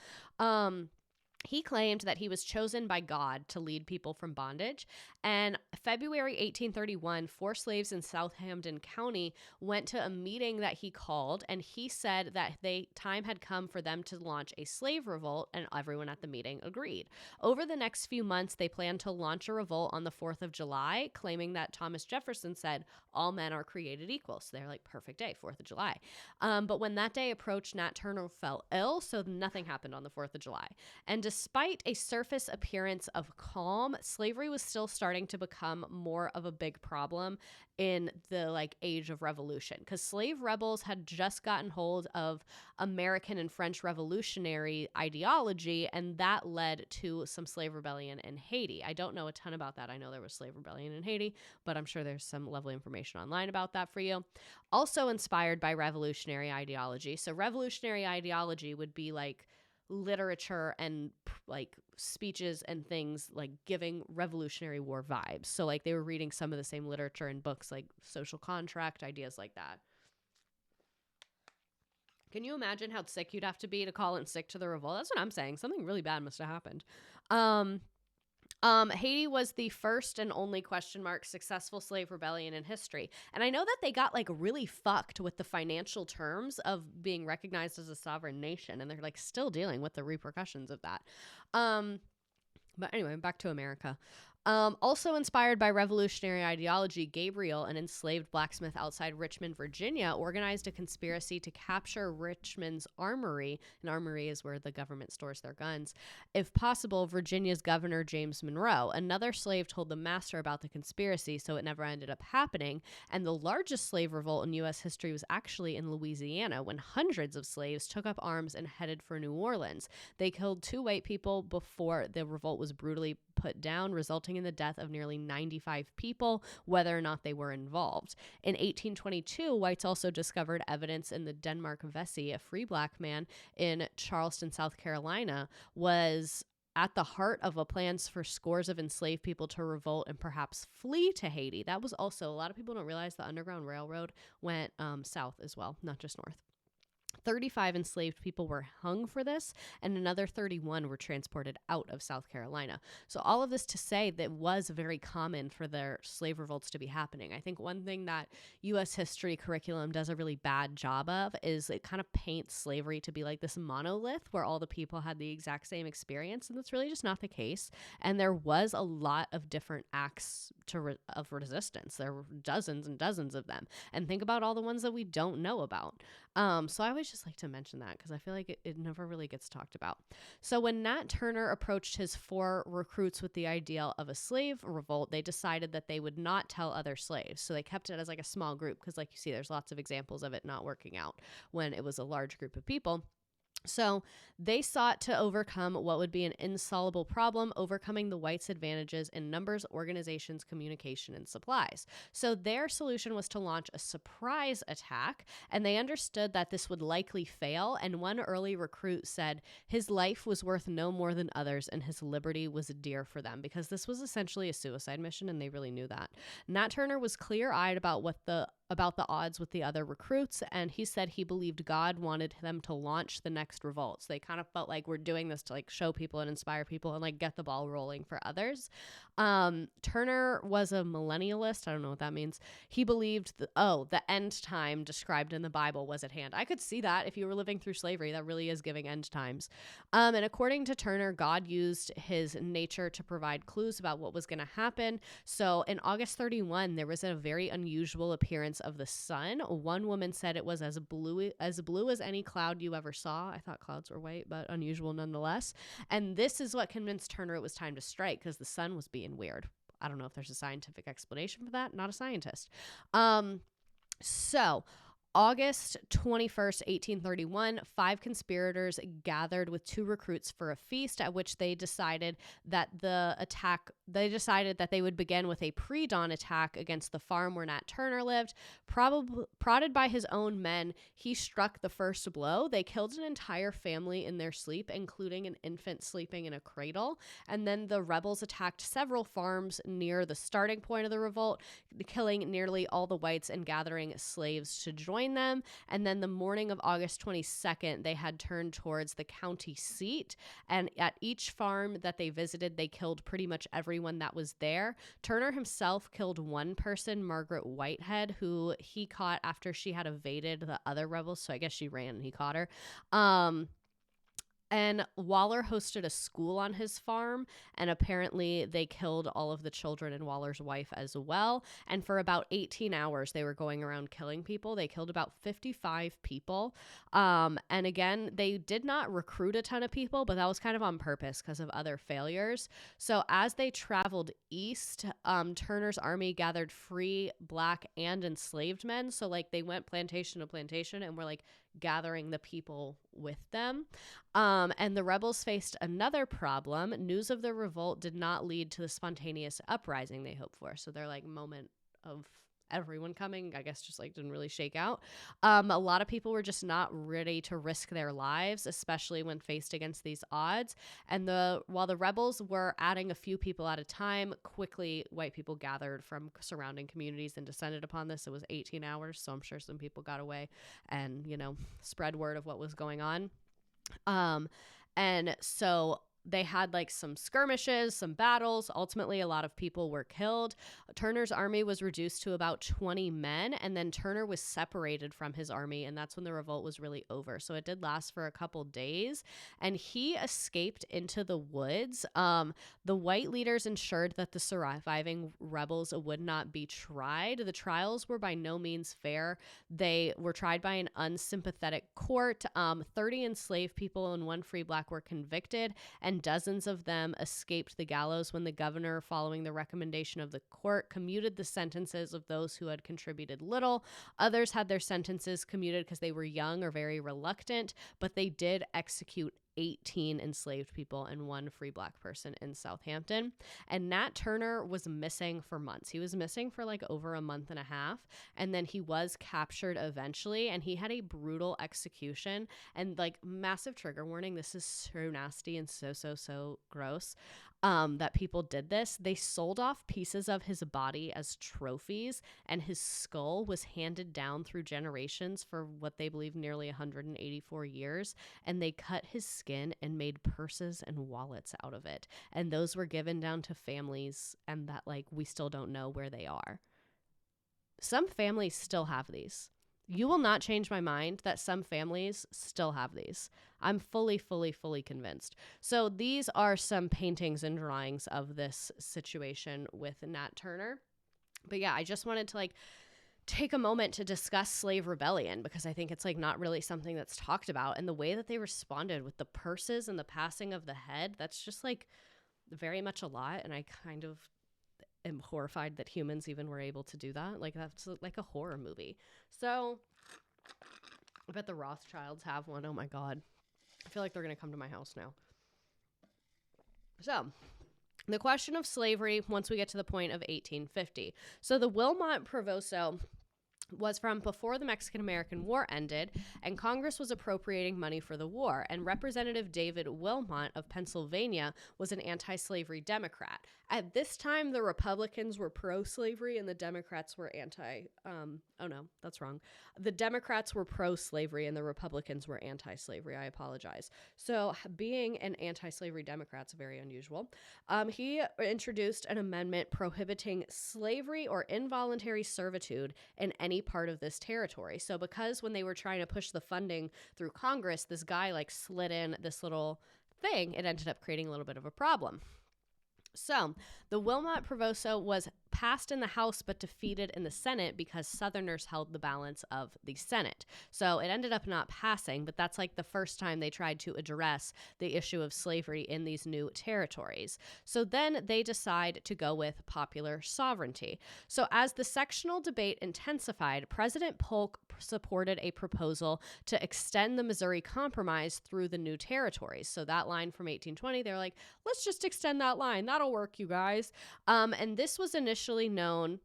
He claimed that he was chosen by God to lead people from bondage. And February 1831, 4 slaves in Southampton County went to a meeting that he called, and he said that time had come for them to launch a slave revolt, and everyone at the meeting agreed. Over the next few months, they planned to launch a revolt on the 4th of July, claiming that Thomas Jefferson said, all men are created equal. So they're like, perfect day, 4th of July. But when that day approached, Nat Turner fell ill, so nothing happened on the 4th of July. And despite a surface appearance of calm, slavery was still starting to become more of a big problem in the like age of revolution, because slave rebels had just gotten hold of American and French revolutionary ideology, and that led to some slave rebellion in Haiti. I don't know a ton about that. I know there was slave rebellion in Haiti, but I'm sure there's some lovely information online about that for you. Also inspired by revolutionary ideology. So revolutionary ideology would be like literature and like speeches and things like giving Revolutionary War vibes. So like they were reading some of the same literature and books like social contract, ideas like that. Can you imagine how sick you'd have to be to call in sick to the revolt? That's what I'm saying. Something really bad must have happened. Haiti was the first and only successful slave rebellion in history. And I know that they got like really fucked with the financial terms of being recognized as a sovereign nation, and they're like still dealing with the repercussions of that. But anyway, back to America. Also inspired by revolutionary ideology, Gabriel, an enslaved blacksmith outside Richmond, Virginia, organized a conspiracy to capture Richmond's armory. An armory is where the government stores their guns. If possible, Virginia's governor, James Monroe. Another slave told the master about the conspiracy, so it never ended up happening. And the largest slave revolt in U.S. history was actually in Louisiana, when hundreds of slaves took up arms and headed for New Orleans. They killed 2 white people before the revolt was brutally put down, resulting in the death of nearly 95 people, whether or not they were involved. In 1822, whites also discovered evidence in the Denmark Vesey, a free black man in Charleston, South Carolina, was at the heart of a plans for scores of enslaved people to revolt and perhaps flee to Haiti. That was also, a lot of people don't realize the Underground Railroad went south as well, not just north. 35 enslaved people were hung for this, and another 31 were transported out of South Carolina. So all of this to say that it was very common for their slave revolts to be happening. I think one thing that U.S. history curriculum does a really bad job of is it kind of paints slavery to be like this monolith where all the people had the exact same experience, and that's really just not the case. And there was a lot of different acts of resistance. There were dozens and dozens of them. And think about all the ones that we don't know about. So I always just like to mention that because I feel like it never really gets talked about. So when Nat Turner approached his 4 recruits with the idea of a slave revolt, they decided that they would not tell other slaves. So they kept it as like a small group because, like you see, there's lots of examples of it not working out when it was a large group of people. So they sought to overcome what would be an insoluble problem, overcoming the whites' advantages in numbers, organizations, communication, and supplies. So their solution was to launch a surprise attack, and they understood that this would likely fail. And one early recruit said his life was worth no more than others, and his liberty was dear for them, because this was essentially a suicide mission, and they really knew that. Nat Turner was clear-eyed about what the about the odds with the other recruits, and he said he believed God wanted them to launch the next revolt. So they kind of felt like we're doing this to like show people and inspire people and like get the ball rolling for others. Turner was a millennialist. I don't know what that means. He believed the end time described in the Bible was at hand. I could see that if you were living through slavery. That really is giving end times. And according to Turner, God used his nature to provide clues about what was going to happen. So in August 31, there was a very unusual appearance of the sun. One woman said it was as blue as any cloud you ever saw. I thought clouds were white, but unusual nonetheless. And this is what convinced Turner it was time to strike, because the sun was being weird. I don't know if there's a scientific explanation for that. Not a scientist. So August 21st, 1831, 5 conspirators gathered with 2 recruits for a feast, at which they decided that they would begin with a pre-dawn attack against the farm where Nat Turner lived. Prodded by his own men, he struck the first blow. They killed an entire family in their sleep, including an infant sleeping in a cradle. And then the rebels attacked several farms near the starting point of the revolt, killing nearly all the whites and gathering slaves to join them. And then the morning of August 22nd, they had turned towards the county seat, and at each farm that they visited, they killed pretty much everyone that was there. Turner himself killed one person, Margaret Whitehead, who he caught after she had evaded the other rebels, so I guess she ran and he caught her. And Waller hosted a school on his farm, and apparently they killed all of the children and Waller's wife as well. And for about 18 hours, they were going around killing people. They killed about 55 people. And again, they did not recruit a ton of people, but that was kind of on purpose because of other failures. So as they traveled east, Turner's army gathered free, black, and enslaved men. So like they went plantation to plantation and were like gathering the people with them. And the rebels faced another problem. News of the revolt did not lead to the spontaneous uprising they hoped for. So their like moment of everyone coming, I guess, just like didn't really shake out. A lot of people were just not ready to risk their lives, especially when faced against these odds. And while the rebels were adding a few people at a time, quickly white people gathered from surrounding communities and descended upon this. It was 18 hours, so I'm sure some people got away and, spread word of what was going on. And so they had like some skirmishes, some battles. Ultimately, a lot of people were killed. Turner's army was reduced to about 20 men, and then Turner was separated from his army, and that's when the revolt was really over. So it did last for a couple days, and he escaped into the woods. The white leaders ensured that the surviving rebels would not be tried. The trials were by no means fair. They were tried by an unsympathetic court. 30 enslaved people and 1 free black were convicted, and dozens of them escaped the gallows when the governor, following the recommendation of the court, commuted the sentences of those who had contributed little. Others had their sentences commuted because they were young or very reluctant, but they did execute 18 enslaved people and 1 free black person in Southampton. And Nat Turner was missing for months. He was missing for like over a month and a half. And then he was captured eventually, and he had a brutal execution. And like, massive trigger warning, this is so nasty and so gross. That people did this. They sold off pieces of his body as trophies, and his skull was handed down through generations for what they believe nearly 184 years. And they cut his skin and made purses and wallets out of it. And those were given down to families, and that like we still don't know where they are. Some families still have these. You will not change my mind that some families still have these. I'm fully convinced. So these are some paintings and drawings of this situation with Nat Turner. But yeah, I just wanted to like take a moment to discuss slave rebellion, because I think it's like not really something that's talked about. And the way that they responded with the purses and the passing of the head, that's just like very much a lot. And I kind of am horrified that humans even were able to do that. Like, that's like a horror movie. So I bet the Rothschilds have one. Oh my God. I feel like they're going to come to my house now. So the question of slavery, once we get to the point of 1850. So the Wilmot Proviso was from before the Mexican-American War ended, and Congress was appropriating money for the war, and Representative David Wilmot of Pennsylvania was an anti-slavery Democrat. At this time, the Republicans were pro-slavery and the Democrats were Oh, no, that's wrong. The Democrats were pro-slavery and the Republicans were anti-slavery. I apologize. So being an anti-slavery Democrat's very unusual. He introduced an amendment prohibiting slavery or involuntary servitude in any part of this territory. So because when they were trying to push the funding through Congress, this guy like slid in this little thing, it ended up creating a little bit of a problem. So the Wilmot Proviso was passed in the House but defeated in the Senate because Southerners held the balance of the Senate. So it ended up not passing, but that's like the first time they tried to address the issue of slavery in these new territories. So then they decide to go with popular sovereignty. So as the sectional debate intensified, President Polk supported a proposal to extend the Missouri Compromise through the new territories. So that line from 1820, they're like, let's just extend that line. That'll work, you guys. And this was initially known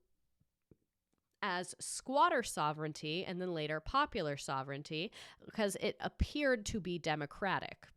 as squatter sovereignty and then later popular sovereignty because it appeared to be democratic.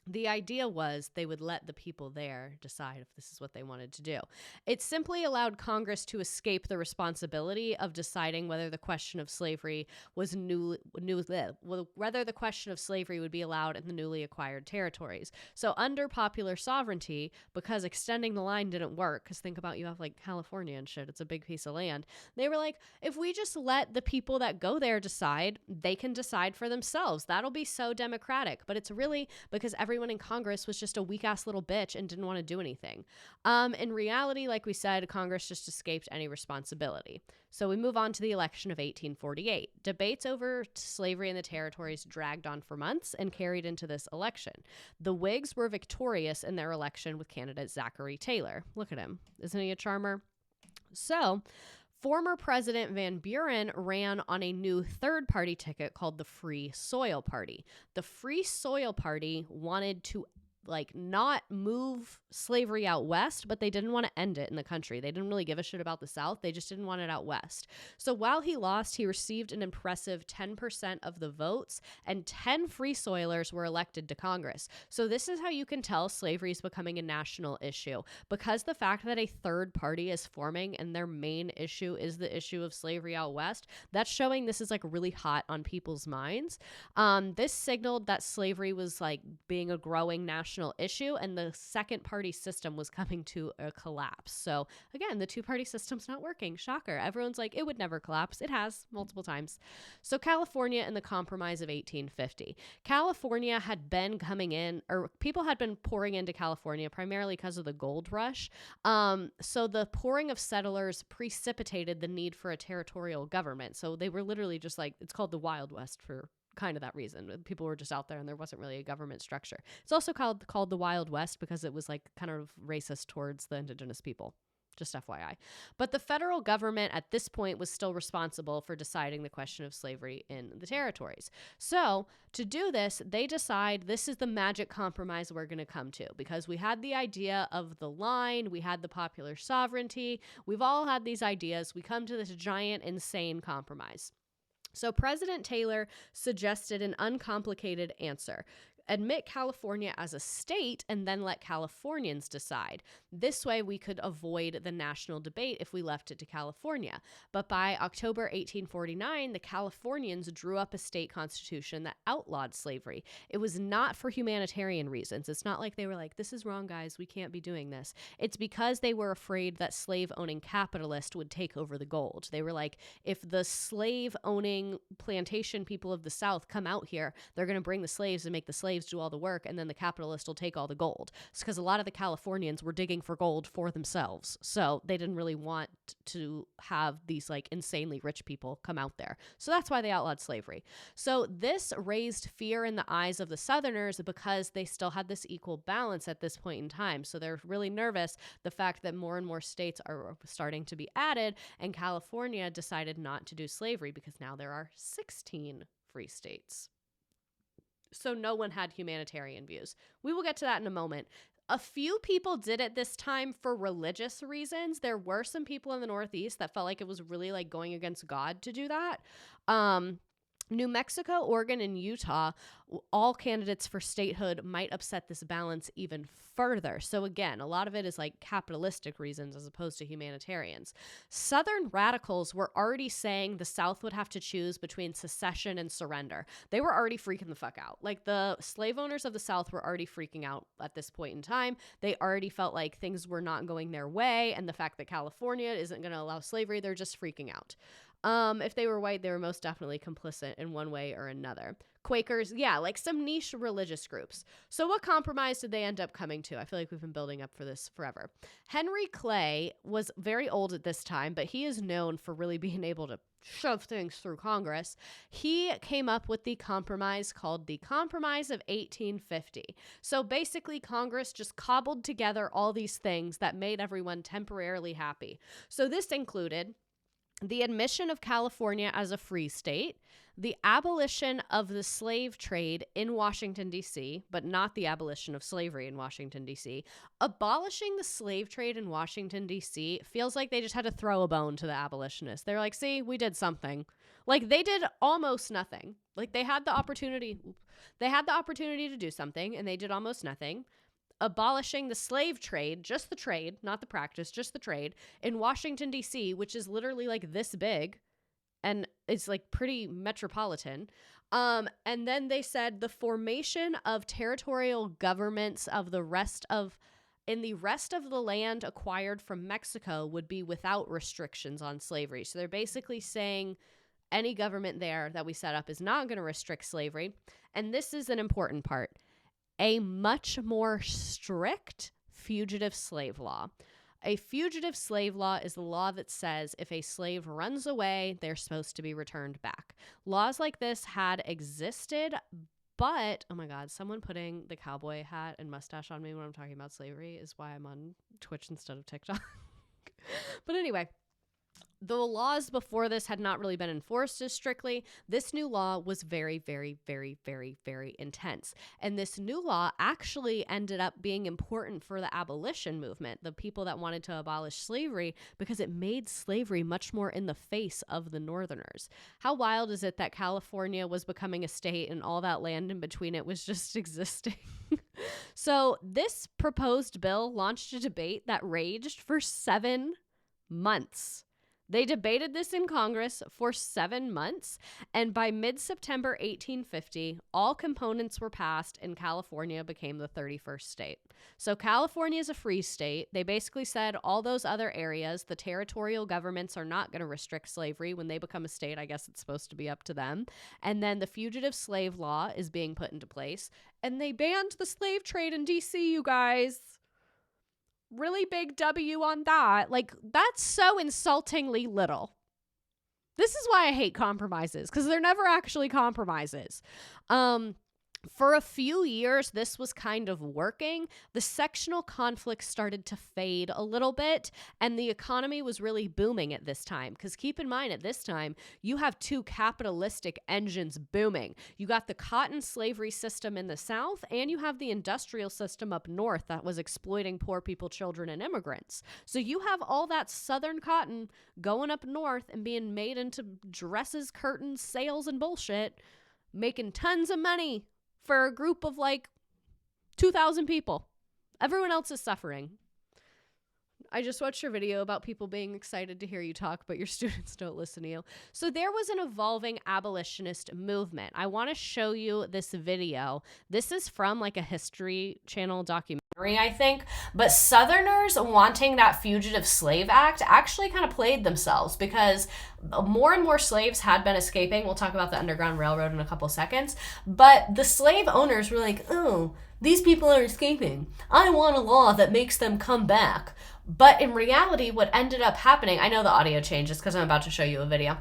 The idea was they would let the people there decide if this is what they wanted to do. It simply allowed Congress to escape the responsibility of deciding whether the question of slavery was whether the question of slavery would be allowed in the newly acquired territories. So under popular sovereignty, because extending the line didn't work, because think about you have like California and shit, it's a big piece of land. They were like, if we just let the people that go there decide, they can decide for themselves. That'll be so democratic. But it's really because everyone in Congress was just a weak ass little bitch and didn't want to do anything. In reality, like we said, Congress just escaped any responsibility. So we move on to the election of 1848. Debates over slavery in the territories dragged on for months and carried into this election. The Whigs were victorious in their election with candidate Zachary Taylor. Look at him. Isn't he a charmer? So former President Van Buren ran on a new third-party ticket called the Free Soil Party. The Free Soil Party wanted to not move slavery out west, but they didn't want to end it in the country. They didn't really give a shit about the South. They just didn't want it out west. So while he lost, he received an impressive 10% of the votes, and 10 free soilers were elected to Congress. So this is how you can tell slavery is becoming a national issue, because the fact that a third party is forming and their main issue is the issue of slavery out west, that's showing this is really hot on people's minds. This signaled that slavery was being a growing national issue, and the second party system was coming to a collapse. So again, the two-party system's not working. Shocker. Everyone's like, it would never collapse. It has multiple times. So California and the Compromise of 1850. California had been coming in, or people had been pouring into California primarily because of the gold rush. So the pouring of settlers precipitated the need for a territorial government. So they were literally just it's called the Wild West for kind of that reason. People were just out there and there wasn't really a government structure. It's also called the Wild West because it was kind of racist towards the indigenous people. Just FYI. But the federal government at this point was still responsible for deciding the question of slavery in the territories. So to do this, they decide this is the magic compromise we're going to come to, because we had the idea of the line, we had the popular sovereignty, we've all had these ideas. We come to this giant, insane compromise. So President Taylor suggested an uncomplicated answer. Admit California as a state and then let Californians decide. This way we could avoid the national debate if we left it to California. But by October 1849, the Californians drew up a state constitution that outlawed slavery. It was not for humanitarian reasons. It's not like they were like, this is wrong, guys, we can't be doing this. It's because they were afraid that slave-owning capitalists would take over the gold. They were like, if the slave-owning plantation people of the South come out here, they're going to bring the slaves and make the slaves do all the work, and then the capitalist will take all the gold. It's because a lot of the Californians were digging for gold for themselves, so they didn't really want to have these insanely rich people come out there. So that's why they outlawed slavery. So this raised fear in the eyes of the Southerners because they still had this equal balance at this point in time. So they're really nervous the fact that more and more states are starting to be added, and California decided not to do slavery because now there are 16 free states. So no one had humanitarian views. We will get to that in a moment. A few people did it this time for religious reasons. There were some people in the Northeast that felt like it was really going against God to do that. New Mexico, Oregon, and Utah, all candidates for statehood might upset this balance even further. So again, a lot of it is like capitalistic reasons as opposed to humanitarians. Southern radicals were already saying the South would have to choose between secession and surrender. They were already freaking the fuck out. Like the slave owners of the South were already freaking out at this point in time. They already felt like things were not going their way, and the fact that California isn't going to allow slavery, they're just freaking out. If they were white, they were most definitely complicit in one way or another. Quakers, yeah, like some niche religious groups. So what compromise did they end up coming to? I feel like we've been building up for this forever. Henry Clay was very old at this time, but he is known for really being able to shove things through Congress. He came up with the compromise called the Compromise of 1850. So basically, Congress just cobbled together all these things that made everyone temporarily happy. So this included the admission of California as a free state, the abolition of the slave trade in Washington, D.C., but not the abolition of slavery in Washington, D.C. Abolishing the slave trade in Washington, D.C. feels like they just had to throw a bone to the abolitionists. They're like, see, we did something. Like, they did almost nothing. Like, they had the opportunity to do something, and they did almost nothing. Abolishing the slave trade, just the trade, not the practice, just the trade, in Washington, D.C., which is literally like this big, and it's like pretty metropolitan. And then they said the formation of territorial governments of the rest of the land acquired from Mexico would be without restrictions on slavery. So they're basically saying any government there that we set up is not going to restrict slavery. And this is an important part. A much more strict fugitive slave law. A fugitive slave law is the law that says if a slave runs away, they're supposed to be returned back. Laws like this had existed, but, oh my God, someone putting the cowboy hat and mustache on me when I'm talking about slavery is why I'm on Twitch instead of TikTok. But anyway, the laws before this had not really been enforced as strictly. This new law was very, very, very, very, very intense. And this new law actually ended up being important for the abolition movement, the people that wanted to abolish slavery, because it made slavery much more in the face of the Northerners. How wild is it that California was becoming a state and all that land in between it was just existing? So this proposed bill launched a debate that raged for 7 months. They debated this in Congress for 7 months, and by mid-September 1850, all components were passed and California became the 31st state. So California is a free state. They basically said all those other areas, the territorial governments are not going to restrict slavery. When they become a state, I guess it's supposed to be up to them. And then the fugitive slave law is being put into place, and they banned the slave trade in D.C., you guys. Really big W on that. Like, that's so insultingly little. This is why I hate compromises, because they're never actually compromises. For a few years, this was kind of working. The sectional conflict started to fade a little bit, and the economy was really booming at this time. Because keep in mind, at this time, you have two capitalistic engines booming. You got the cotton slavery system in the South, and you have the industrial system up north that was exploiting poor people, children, and immigrants. So you have all that Southern cotton going up north and being made into dresses, curtains, sails, and bullshit, making tons of money for a group of like 2,000 people. Everyone else is suffering. I just watched your video about people being excited to hear you talk, but your students don't listen to you. So there was an evolving abolitionist movement. I want to show you this video. This is from like a History Channel documentary, I think. But Southerners wanting that Fugitive Slave Act actually kind of played themselves, because more and more slaves had been escaping. We'll talk about the Underground Railroad in a couple seconds. But the slave owners were like, oh, these people are escaping. I want a law that makes them come back. But in reality, what ended up happening, I know the audio changes because I'm about to show you a video.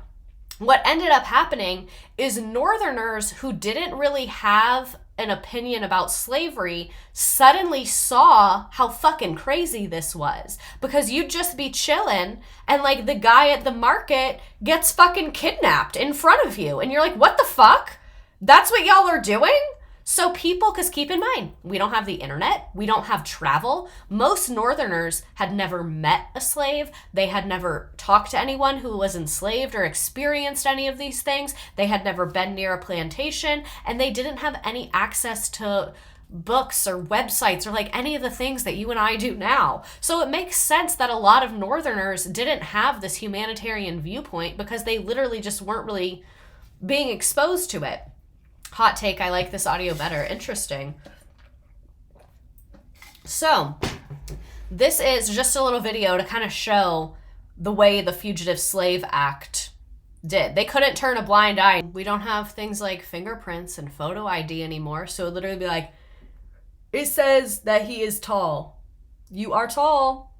What ended up happening is Northerners who didn't really have an opinion about slavery suddenly saw how fucking crazy this was. Because you'd just be chilling and like the guy at the market gets fucking kidnapped in front of you. And you're like, what the fuck? That's what y'all are doing? So people, because keep in mind, we don't have the internet, we don't have travel. Most Northerners had never met a slave. They had never talked to anyone who was enslaved or experienced any of these things. They had never been near a plantation, and they didn't have any access to books or websites or like any of the things that you and I do now. So it makes sense that a lot of Northerners didn't have this humanitarian viewpoint because they literally just weren't really being exposed to it. Hot take, I like this audio better. Interesting. So, this is just a little video to kind of show the way the Fugitive Slave Act did. They couldn't turn a blind eye. We don't have things like fingerprints and photo ID anymore, so it'd literally be like, it says that he is tall. You are tall.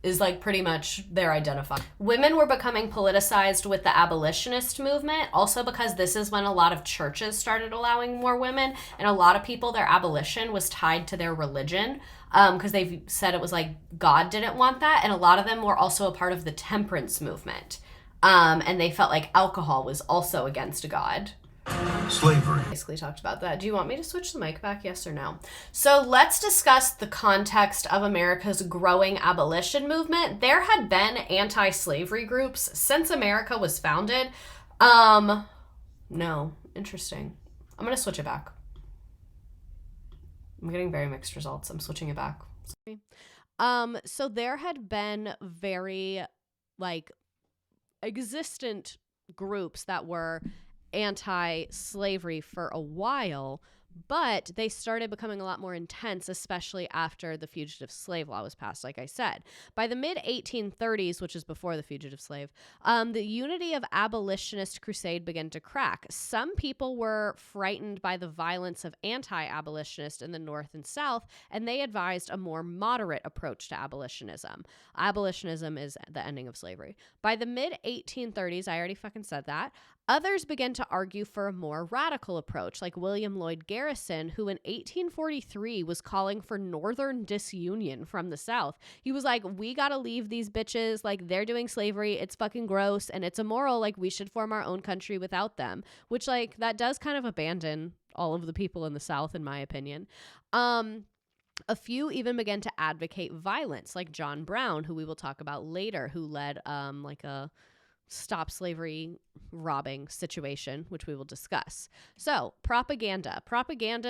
Is like pretty much their identifier. Women were becoming politicized with the abolitionist movement, also because this is when a lot of churches started allowing more women, and a lot of people, their abolition was tied to their religion, because they said it was like God didn't want that, and a lot of them were also a part of the temperance movement, and they felt like alcohol was also against God. Slavery. Basically talked about that. Do you want me to switch the mic back? Yes or no? So let's discuss the context of America's growing abolition movement. There had been anti-slavery groups since America was founded. No. Interesting. I'm going to switch it back. I'm getting very mixed results. I'm switching it back. So there had been very, like, existent groups that were anti-slavery for a while, but they started becoming a lot more intense, especially after the Fugitive Slave Law was passed, like I said. By the mid-1830s, which is before the Fugitive Slave, the unity of abolitionist crusade began to crack. Some people were frightened by the violence of anti-abolitionists in the North and South, and they advised a more moderate approach to abolitionism. Abolitionism is the ending of slavery. By the mid-1830s, I already fucking said that, others began to argue for a more radical approach, like William Lloyd Garrison, who in 1843 was calling for northern disunion from the South. He was like, we gotta leave these bitches, like, they're doing slavery, it's fucking gross, and it's immoral, like, we should form our own country without them, which, like, that does kind of abandon all of the people in the South, in my opinion. A few even began to advocate violence, like John Brown, who we will talk about later, who led, like, a stop slavery robbing situation, which we will discuss. So propaganda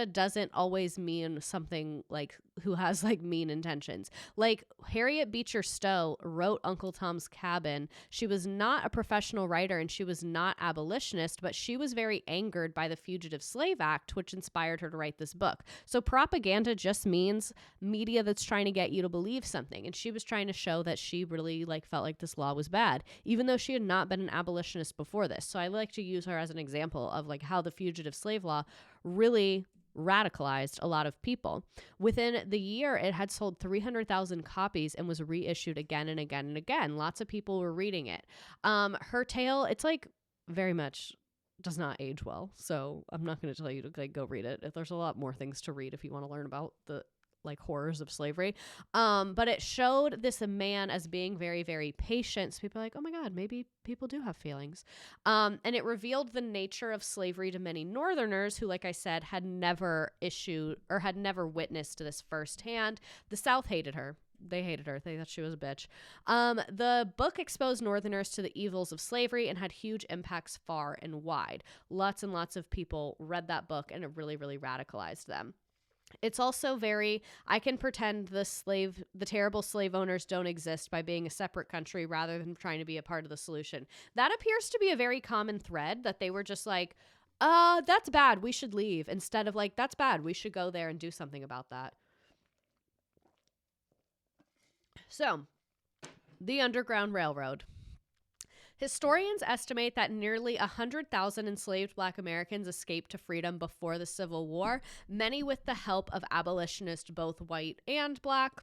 doesn't always mean something like who has like mean intentions. Like Harriet Beecher Stowe wrote Uncle Tom's Cabin. She was not a professional writer and she was not abolitionist, but she was very angered by the Fugitive Slave Act, which inspired her to write this book. So propaganda just means media that's trying to get you to believe something. And she was trying to show that she really like felt like this law was bad, even though she had not been an abolitionist before this. So I like to use her as an example of like how the Fugitive Slave Law really radicalized a lot of people. Within the year, it had sold 300,000 copies and was reissued again and again and again. Lots of people were reading it. Her tale, it's like very much does not age well. So I'm not going to tell you to like go read it. There's a lot more things to read if you want to learn about the like horrors of slavery. But it showed this man as being very, very patient. So people are like, oh my God, maybe people do have feelings. And it revealed the nature of slavery to many Northerners who, like I said, had never issued or had never witnessed this firsthand. The South hated her. They hated her. They thought she was a bitch. The book exposed Northerners to the evils of slavery and had huge impacts far and wide. Lots and lots of people read that book and it really, really radicalized them. It's also very, I can pretend the terrible slave owners don't exist by being a separate country rather than trying to be a part of the solution. That appears to be a very common thread, that they were just like, that's bad, we should leave, instead of like, that's bad, we should go there and do something about that. So, the Underground Railroad. Historians estimate that nearly 100,000 enslaved Black Americans escaped to freedom before the Civil War, many with the help of abolitionists, both white and Black.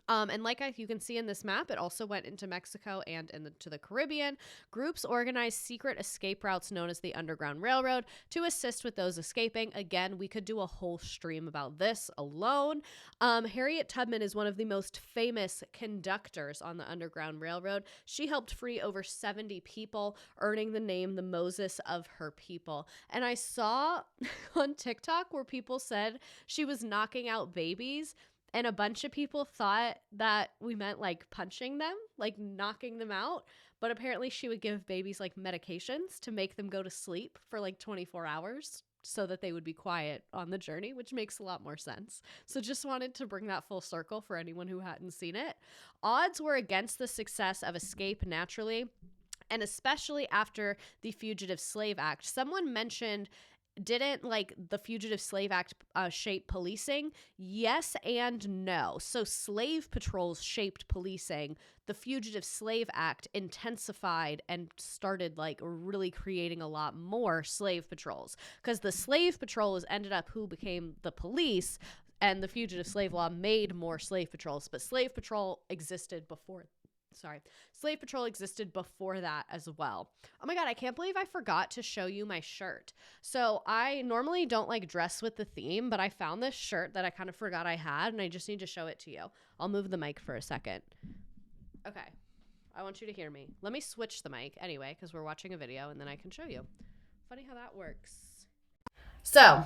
And like you can see in this map, it also went into Mexico and to the Caribbean. Groups organized secret escape routes known as the Underground Railroad to assist with those escaping. Again, we could do a whole stream about this alone. Harriet Tubman is one of the most famous conductors on the Underground Railroad. She helped free over 70 people, earning the name the Moses of her people. And I saw on TikTok where people said she was knocking out babies, and a bunch of people thought that we meant like punching them, like knocking them out. But apparently she would give babies like medications to make them go to sleep for like 24 hours so that they would be quiet on the journey, which makes a lot more sense. So just wanted to bring that full circle for anyone who hadn't seen it. Odds were against the success of escape naturally, and especially after the Fugitive Slave Act. Someone mentioned, didn't like the Fugitive Slave Act shape policing? Yes and no. So slave patrols shaped policing. The Fugitive Slave Act intensified and started like really creating a lot more slave patrols, because the slave patrols ended up who became the police, and the Fugitive Slave Law made more slave patrols. But slave patrol existed before that as well. Oh my God, I can't believe I forgot to show you my shirt. So I normally don't like dress with the theme, but I found this shirt that I kind of forgot I had, and I just need to show it to you. I'll move the mic for a second. Okay. I want you to hear me. Let me switch the mic anyway, because we're watching a video, and then I can show you. Funny how that works. So,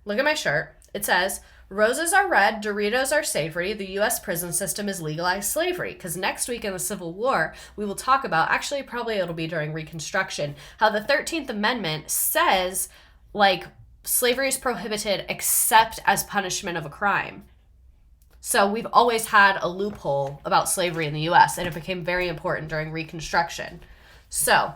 look at my shirt. It says, "Roses are red, Doritos are savory, the U.S. prison system is legalized slavery." Because next week in the Civil War, we will talk about, actually probably it'll be during Reconstruction, how the 13th Amendment says, like, slavery is prohibited except as punishment of a crime. So we've always had a loophole about slavery in the U.S., and it became very important during Reconstruction. So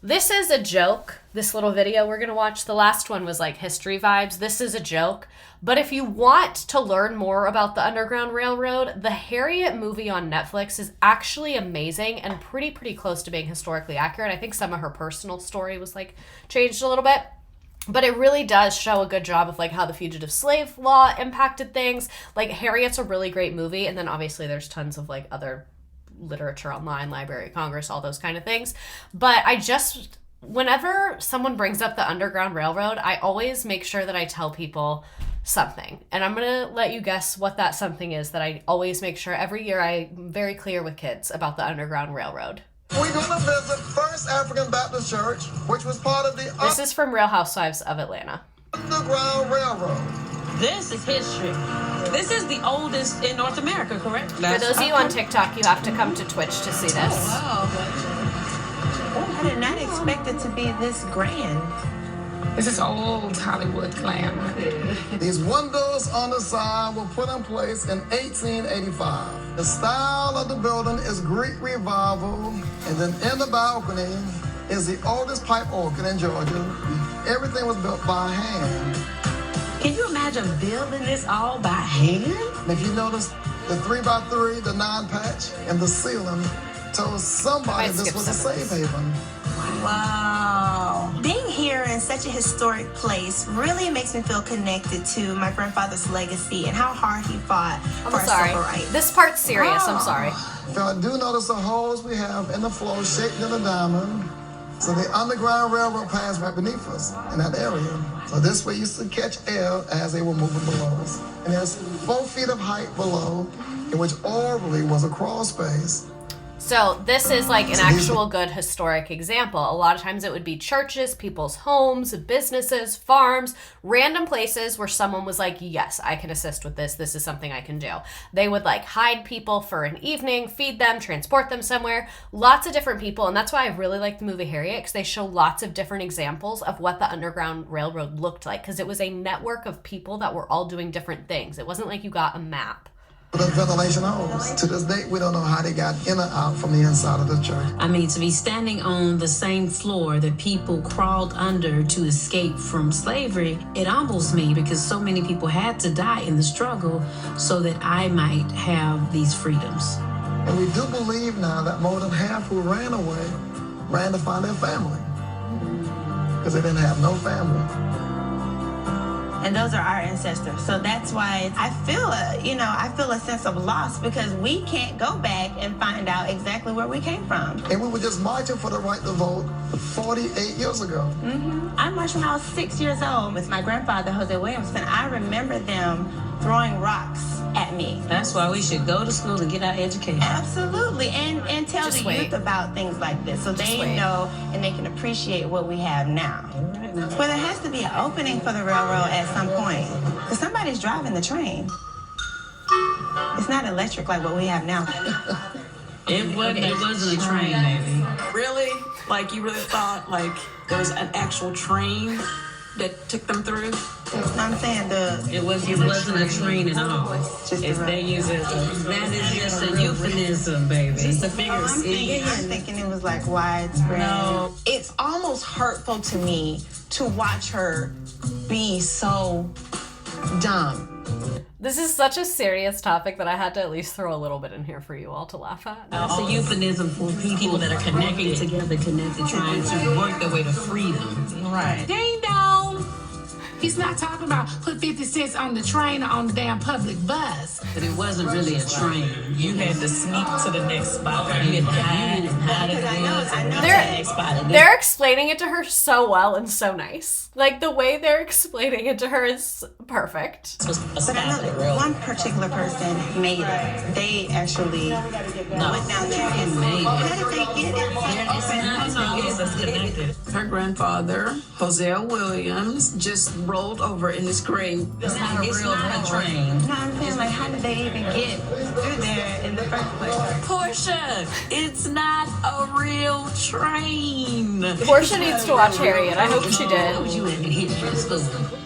this is a joke. This little video we're going to watch, the last one was like history vibes. This is a joke. But if you want to learn more about the Underground Railroad, the Harriet movie on Netflix is actually amazing and pretty close to being historically accurate. I think some of her personal story was like changed a little bit. But it really does show a good job of like how the Fugitive Slave Law impacted things. Like Harriet's a really great movie. And then obviously there's tons of like other literature online, Library of Congress, all those kind of things. But whenever someone brings up the Underground Railroad, I always make sure that I tell people something. And I'm going to let you guess what that something is that I always make sure every year I'm very clear with kids about the Underground Railroad. We're going to visit First African Baptist Church, which was part of the This is from Real Housewives of Atlanta. Underground Railroad. This is history. This is the oldest in North America, correct? For those of you on TikTok, you have to come to Twitch to see this. Oh, I did not expect it to be this grand. This is old Hollywood glamour. These windows on the side were put in place in 1885. The style of the building is Greek Revival, and then in the balcony is the oldest pipe organ in Georgia. Everything was built by hand. Can you imagine building this all by hand? And if you notice, the 3x3, the 9-patch, and the ceiling told somebody this was a safe haven. Wow. Being here in such a historic place really makes me feel connected to my grandfather's legacy and how hard he fought for our civil rights. This part's serious. I'm sorry. If I do notice the holes we have in the floor shaped in a diamond, so the Underground Railroad passed right beneath us in that area. So this way used to catch air as they were moving below us. And there's 4 feet of height below, in which orally was a crawl space. So this is like an actual good historic example. A lot of times it would be churches, people's homes, businesses, farms, random places where someone was like, yes, I can assist with this. This is something I can do. They would like hide people for an evening, feed them, transport them somewhere. Lots of different people. And that's why I really like the movie Harriet, because they show lots of different examples of what the Underground Railroad looked like, because it was a network of people that were all doing different things. It wasn't like you got a map. The ventilation holes. To this day, we don't know how they got in or out from the inside of the church. I mean, to be standing on the same floor that people crawled under to escape from slavery, it humbles me because so many people had to die in the struggle so that I might have these freedoms. And we do believe now that more than half who ran away ran to find their family because they didn't have no family. and those are our ancestors. So that's why I feel a sense of loss, because we can't go back and find out exactly where we came from. And we were just marching for the right to vote 48 years ago. I marched when I was 6 years old with my grandfather, Jose Williamson. I remember them throwing rocks at me. That's why we should go to school to get our education. Absolutely, and tell Just the wait. youth about things like this, so they know and they can appreciate what we have now. Well, there has to be an opening for the railroad at some point, because somebody's driving the train. It's not electric like what we have now. It wasn't a train, baby. Really? Like, you really thought, like, there was an actual train that took them through? I'm saying It wasn't a train at all. They use it. That is just a euphemism, baby. Just a figure of I'm speech. thinking it was like widespread. No. It's almost hurtful to me to watch her be so dumb. This is such a serious topic that I had to at least throw a little bit in here for you all to laugh at. It's a euphemism for people that are connected, trying to work their way to freedom. Right. Ding dong. He's not talking about put 50 cents on the train or on the damn public bus. But it wasn't really a train. You had to sneak to the next spot. You had to hide and hide it. I know They're- that. Next spot. They're explaining it to her so well and so nice. Like, the way they're explaining it to her is perfect. This was a But I spot know for the that railroad. one particular person made it. They actually went down there and made it. How did they get it? It's always connected. Her grandfather, Hosea Williams, just rolled over in his grave. It's not a real train. No, I'm saying, like, how did they even get through there in the first place? Portia, it's not a real train. Portia needs to watch Harriet. I hope she did. You in history school.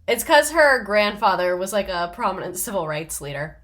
It's because her grandfather was like a prominent civil rights leader.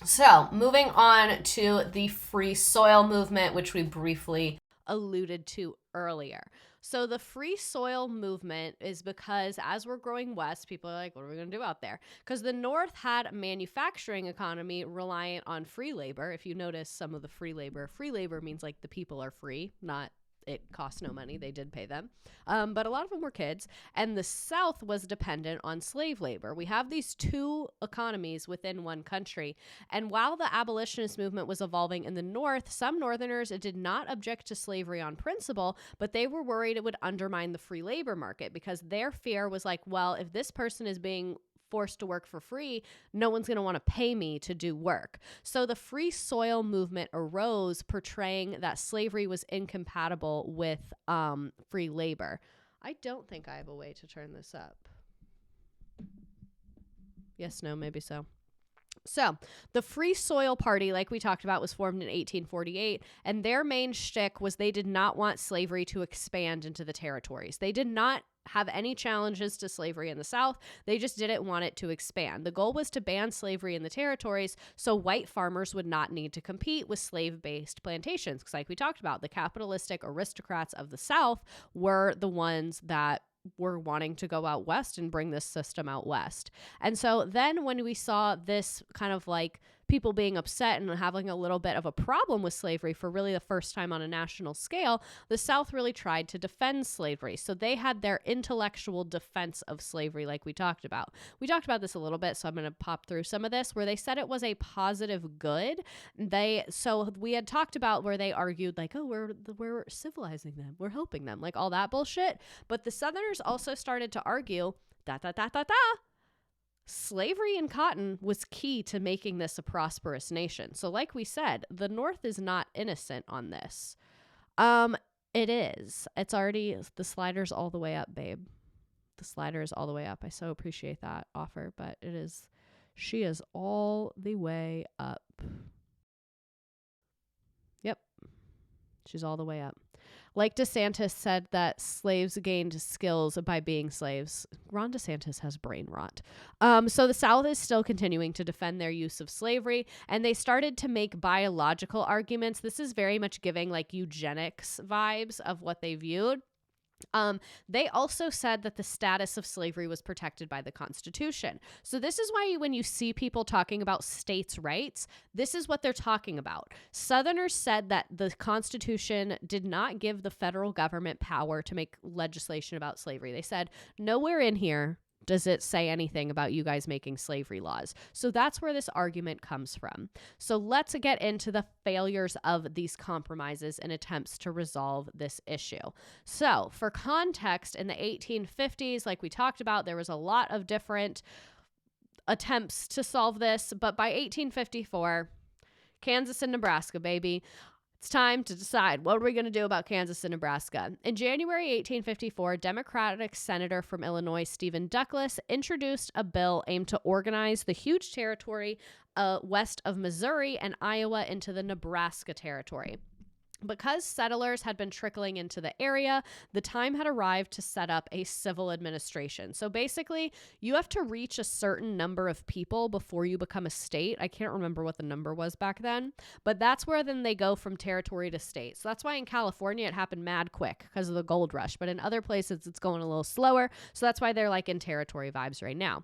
So, moving on to the free soil movement, which we briefly alluded to earlier. So the free soil movement is because as we're growing west, people are like, what are we going to do out there? Because the North had a manufacturing economy reliant on free labor. If you notice some of the free labor means like the people are free, not it costs no money. They did pay them. But a lot of them were kids. And the South was dependent on slave labor. We have these two economies within one country. And while the abolitionist movement was evolving in the North, some Northerners did not object to slavery on principle, but they were worried it would undermine the free labor market because their fear was like, well, if this person is being forced to work for free, no one's going to want to pay me to do work. So the free soil movement arose portraying that slavery was incompatible with free labor. I don't think I have a way to turn this up. Yes, no, maybe so. So the Free Soil Party, like we talked about, was formed in 1848, and their main shtick was they did not want slavery to expand into the territories. They did not have any challenges to slavery in the South. They just didn't want it to expand. The goal was to ban slavery in the territories so white farmers would not need to compete with slave-based plantations. Because like we talked about, the capitalistic aristocrats of the South were the ones that were wanting to go out west and bring this system out west. And so then when we saw this kind of like people being upset and having a little bit of a problem with slavery for really the first time on a national scale, the South really tried to defend slavery. So they had their intellectual defense of slavery, like we talked about. We talked about this a little bit, so I'm going to pop through some of this, where they said it was a positive good. So we had talked about where they argued like, oh, we're civilizing them, we're helping them, like all that bullshit. But the Southerners also started to argue slavery and cotton was key to making this a prosperous nation. So like we said, the North is not innocent on this. It is. It's already, the slider's all the way up, babe. The slider is all the way up. I so appreciate that offer, but it is, she is all the way up. Yep. She's all the way up. Like DeSantis said that slaves gained skills by being slaves. Ron DeSantis has brain rot. So the South is still continuing to defend their use of slavery, and they started to make biological arguments. This is very much giving like eugenics vibes of what they viewed. They also said that the status of slavery was protected by the Constitution. So this is why when you see people talking about states' rights, this is what they're talking about. Southerners said that the Constitution did not give the federal government power to make legislation about slavery. They said, nowhere in here does it say anything about you guys making slavery laws? So that's where this argument comes from. So let's get into the failures of these compromises and attempts to resolve this issue. So for context, in the 1850s, like we talked about, there was a lot of different attempts to solve this, but by 1854, Kansas and Nebraska, baby. It's time to decide, what are we going to do about Kansas and Nebraska? In January 1854, Democratic Senator from Illinois, Stephen Douglas, introduced a bill aimed to organize the huge territory west of Missouri and Iowa into the Nebraska Territory. Because settlers had been trickling into the area, the time had arrived to set up a civil administration. So basically, you have to reach a certain number of people before you become a state. I can't remember what the number was back then, but that's where then they go from territory to state. So that's why in California it happened mad quick because of the gold rush, but in other places it's going a little slower. So that's why they're like in territory vibes right now.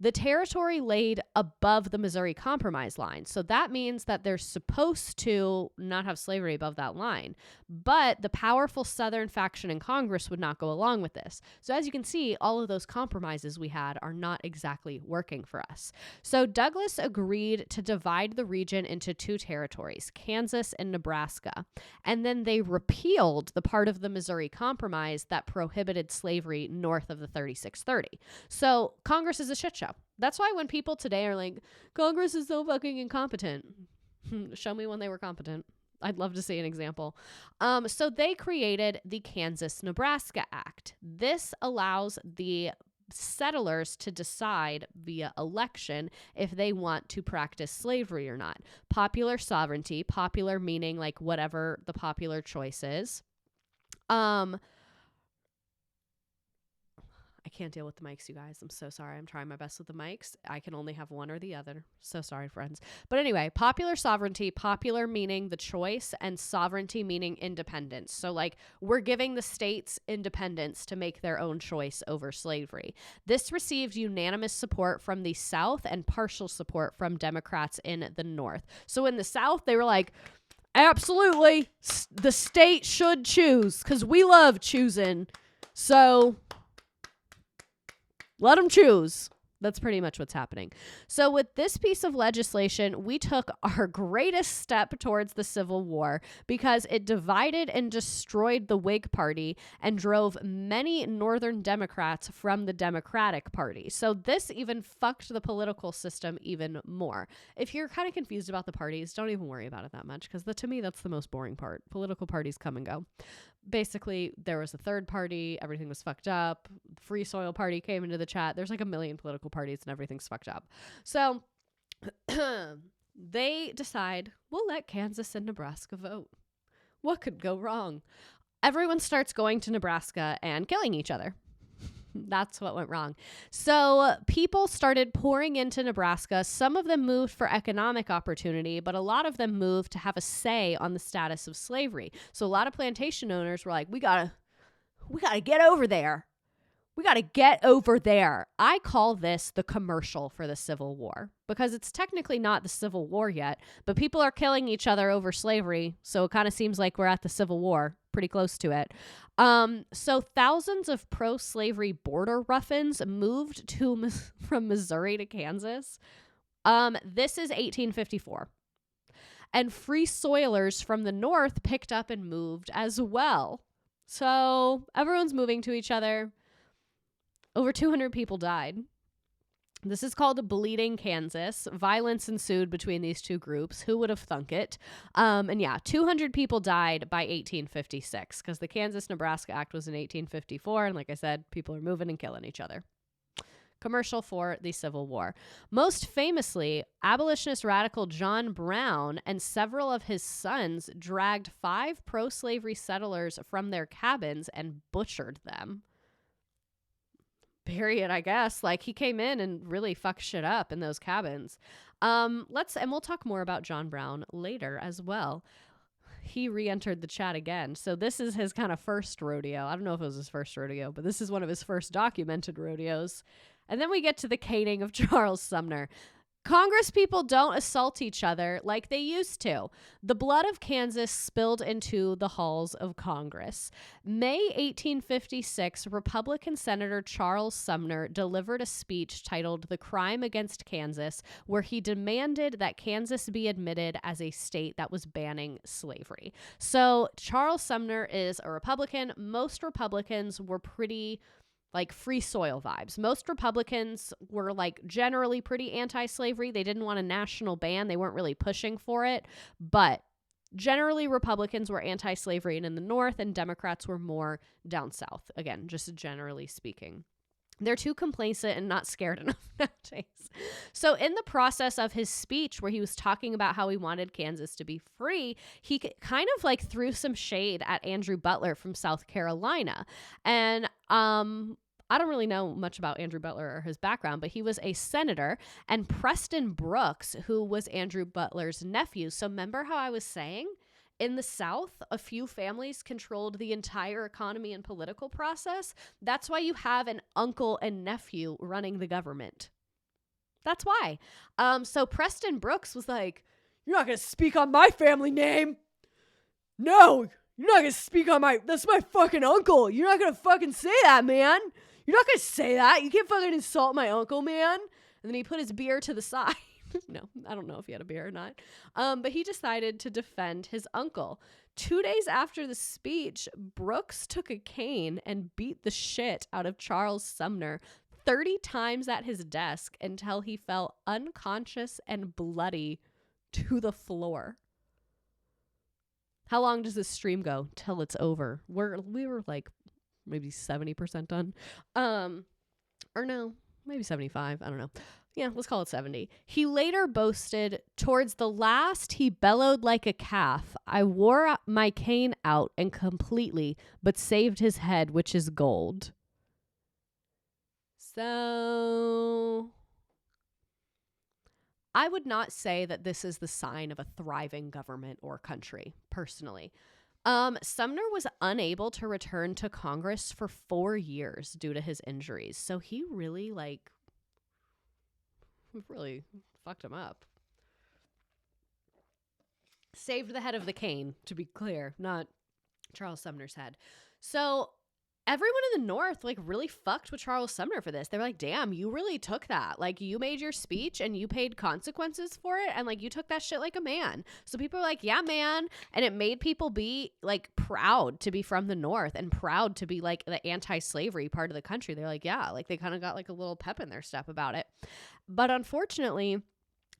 The territory laid above the Missouri Compromise line. So that means that they're supposed to not have slavery above that line. But the powerful Southern faction in Congress would not go along with this. So as you can see, all of those compromises we had are not exactly working for us. So Douglas agreed to divide the region into two territories, Kansas and Nebraska. And then they repealed the part of the Missouri Compromise that prohibited slavery north of the 3630. So Congress is a shit show. That's why when people today are like, Congress is so fucking incompetent, show me when they were competent. I'd love to see an example. So they created the Kansas-Nebraska Act. This allows the settlers to decide via election if they want to practice slavery or not. Popular sovereignty, popular meaning like whatever the popular choice is. I can't deal with the mics, you guys. I'm so sorry. I'm trying my best with the mics. I can only have one or the other. So sorry, friends. But anyway, popular sovereignty, popular meaning the choice, and sovereignty meaning independence. So like we're giving the states independence to make their own choice over slavery. This received unanimous support from the South and partial support from Democrats in the North. So in the South, they were like, absolutely, the state should choose because we love choosing. So let them choose. That's pretty much what's happening. So with this piece of legislation, we took our greatest step towards the Civil War because it divided and destroyed the Whig Party and drove many Northern Democrats from the Democratic Party. So this even fucked the political system even more. If you're kind of confused about the parties, don't even worry about it that much because to me, that's the most boring part. Political parties come and go. Basically, there was a third party. Everything was fucked up. Free Soil Party came into the chat. There's like a million political parties and everything's fucked up. So they decide, we'll let Kansas and Nebraska vote. What could go wrong? Everyone starts going to Nebraska and killing each other. That's what went wrong. So people started pouring into Nebraska. Some of them moved for economic opportunity, but a lot of them moved to have a say on the status of slavery. So a lot of plantation owners were like, we gotta get over there. We got to get over there. I call this the commercial for the Civil War because it's technically not the Civil War yet, but people are killing each other over slavery. So it kind of seems like we're at the Civil War, pretty close to it. So thousands of pro-slavery border ruffians moved from Missouri to Kansas. This is 1854. And free soilers from the North picked up and moved as well. So everyone's moving to each other. Over 200 people died. This is called Bleeding Kansas. Violence ensued between these two groups. Who would have thunk it? And yeah, 200 people died by 1856 because the Kansas-Nebraska Act was in 1854. And like I said, people are moving and killing each other. Commercial for the Civil War. Most famously, abolitionist radical John Brown and several of his sons dragged 5 pro-slavery settlers from their cabins and butchered them. Period, I guess. Like, he came in and really fucked shit up in those cabins. And we'll talk more about John Brown later as well. He re-entered the chat again. So this is his kind of first rodeo. I don't know if it was his first rodeo, but this is one of his first documented rodeos. And then we get to the caning of Charles Sumner. Congress people don't assault each other like they used to. The blood of Kansas spilled into the halls of Congress. May 1856, Republican Senator Charles Sumner delivered a speech titled "The Crime Against Kansas," where he demanded that Kansas be admitted as a state that was banning slavery. So Charles Sumner is a Republican. Most Republicans were pretty like free soil vibes. Most Republicans were like generally pretty anti-slavery. They didn't want a national ban. They weren't really pushing for it, but generally Republicans were anti-slavery and in the North, and Democrats were more down South. Again, just generally speaking. They're too complacent and not scared enough nowadays. So in the process of his speech where he was talking about how he wanted Kansas to be free, he kind of like threw some shade at Andrew Butler from South Carolina. And I don't really know much about Andrew Butler or his background, but he was a senator, and Preston Brooks, who was Andrew Butler's nephew. So remember how I was saying in the South, a few families controlled the entire economy and political process? That's why you have an uncle and nephew running the government. That's why. So Preston Brooks was like, "You're not going to speak on my family name. No, you're not going to speak on that's my fucking uncle. You're not going to fucking say that, man. You're not going to say that. You can't fucking insult my uncle, man." And then he put his beer to the side. No, I don't know if he had a beer or not. But he decided to defend his uncle. 2 days after the speech, Brooks took a cane and beat the shit out of Charles Sumner 30 times at his desk until he fell unconscious and bloody to the floor. How long does this stream go till it's over? We were like maybe 70% done. Or no, maybe 75. I don't know. Yeah, let's call it 70. He later boasted, "Towards the last, he bellowed like a calf. I wore my cane out and completely, but saved his head, which is gold." So I would not say that this is the sign of a thriving government or country, personally. Sumner was unable to return to Congress for 4 years due to his injuries. So he really fucked him up. Saved the head of the cane, to be clear, not Charles Sumner's head. So everyone in the North really fucked with Charles Sumner for this. They were like, "Damn, you really took that. You made your speech and you paid consequences for it, and you took that shit like a man." So people were like, "Yeah, man." And it made people be proud to be from the North and proud to be the anti-slavery part of the country. They're like, yeah, they kind of got a little pep in their step about it. But unfortunately,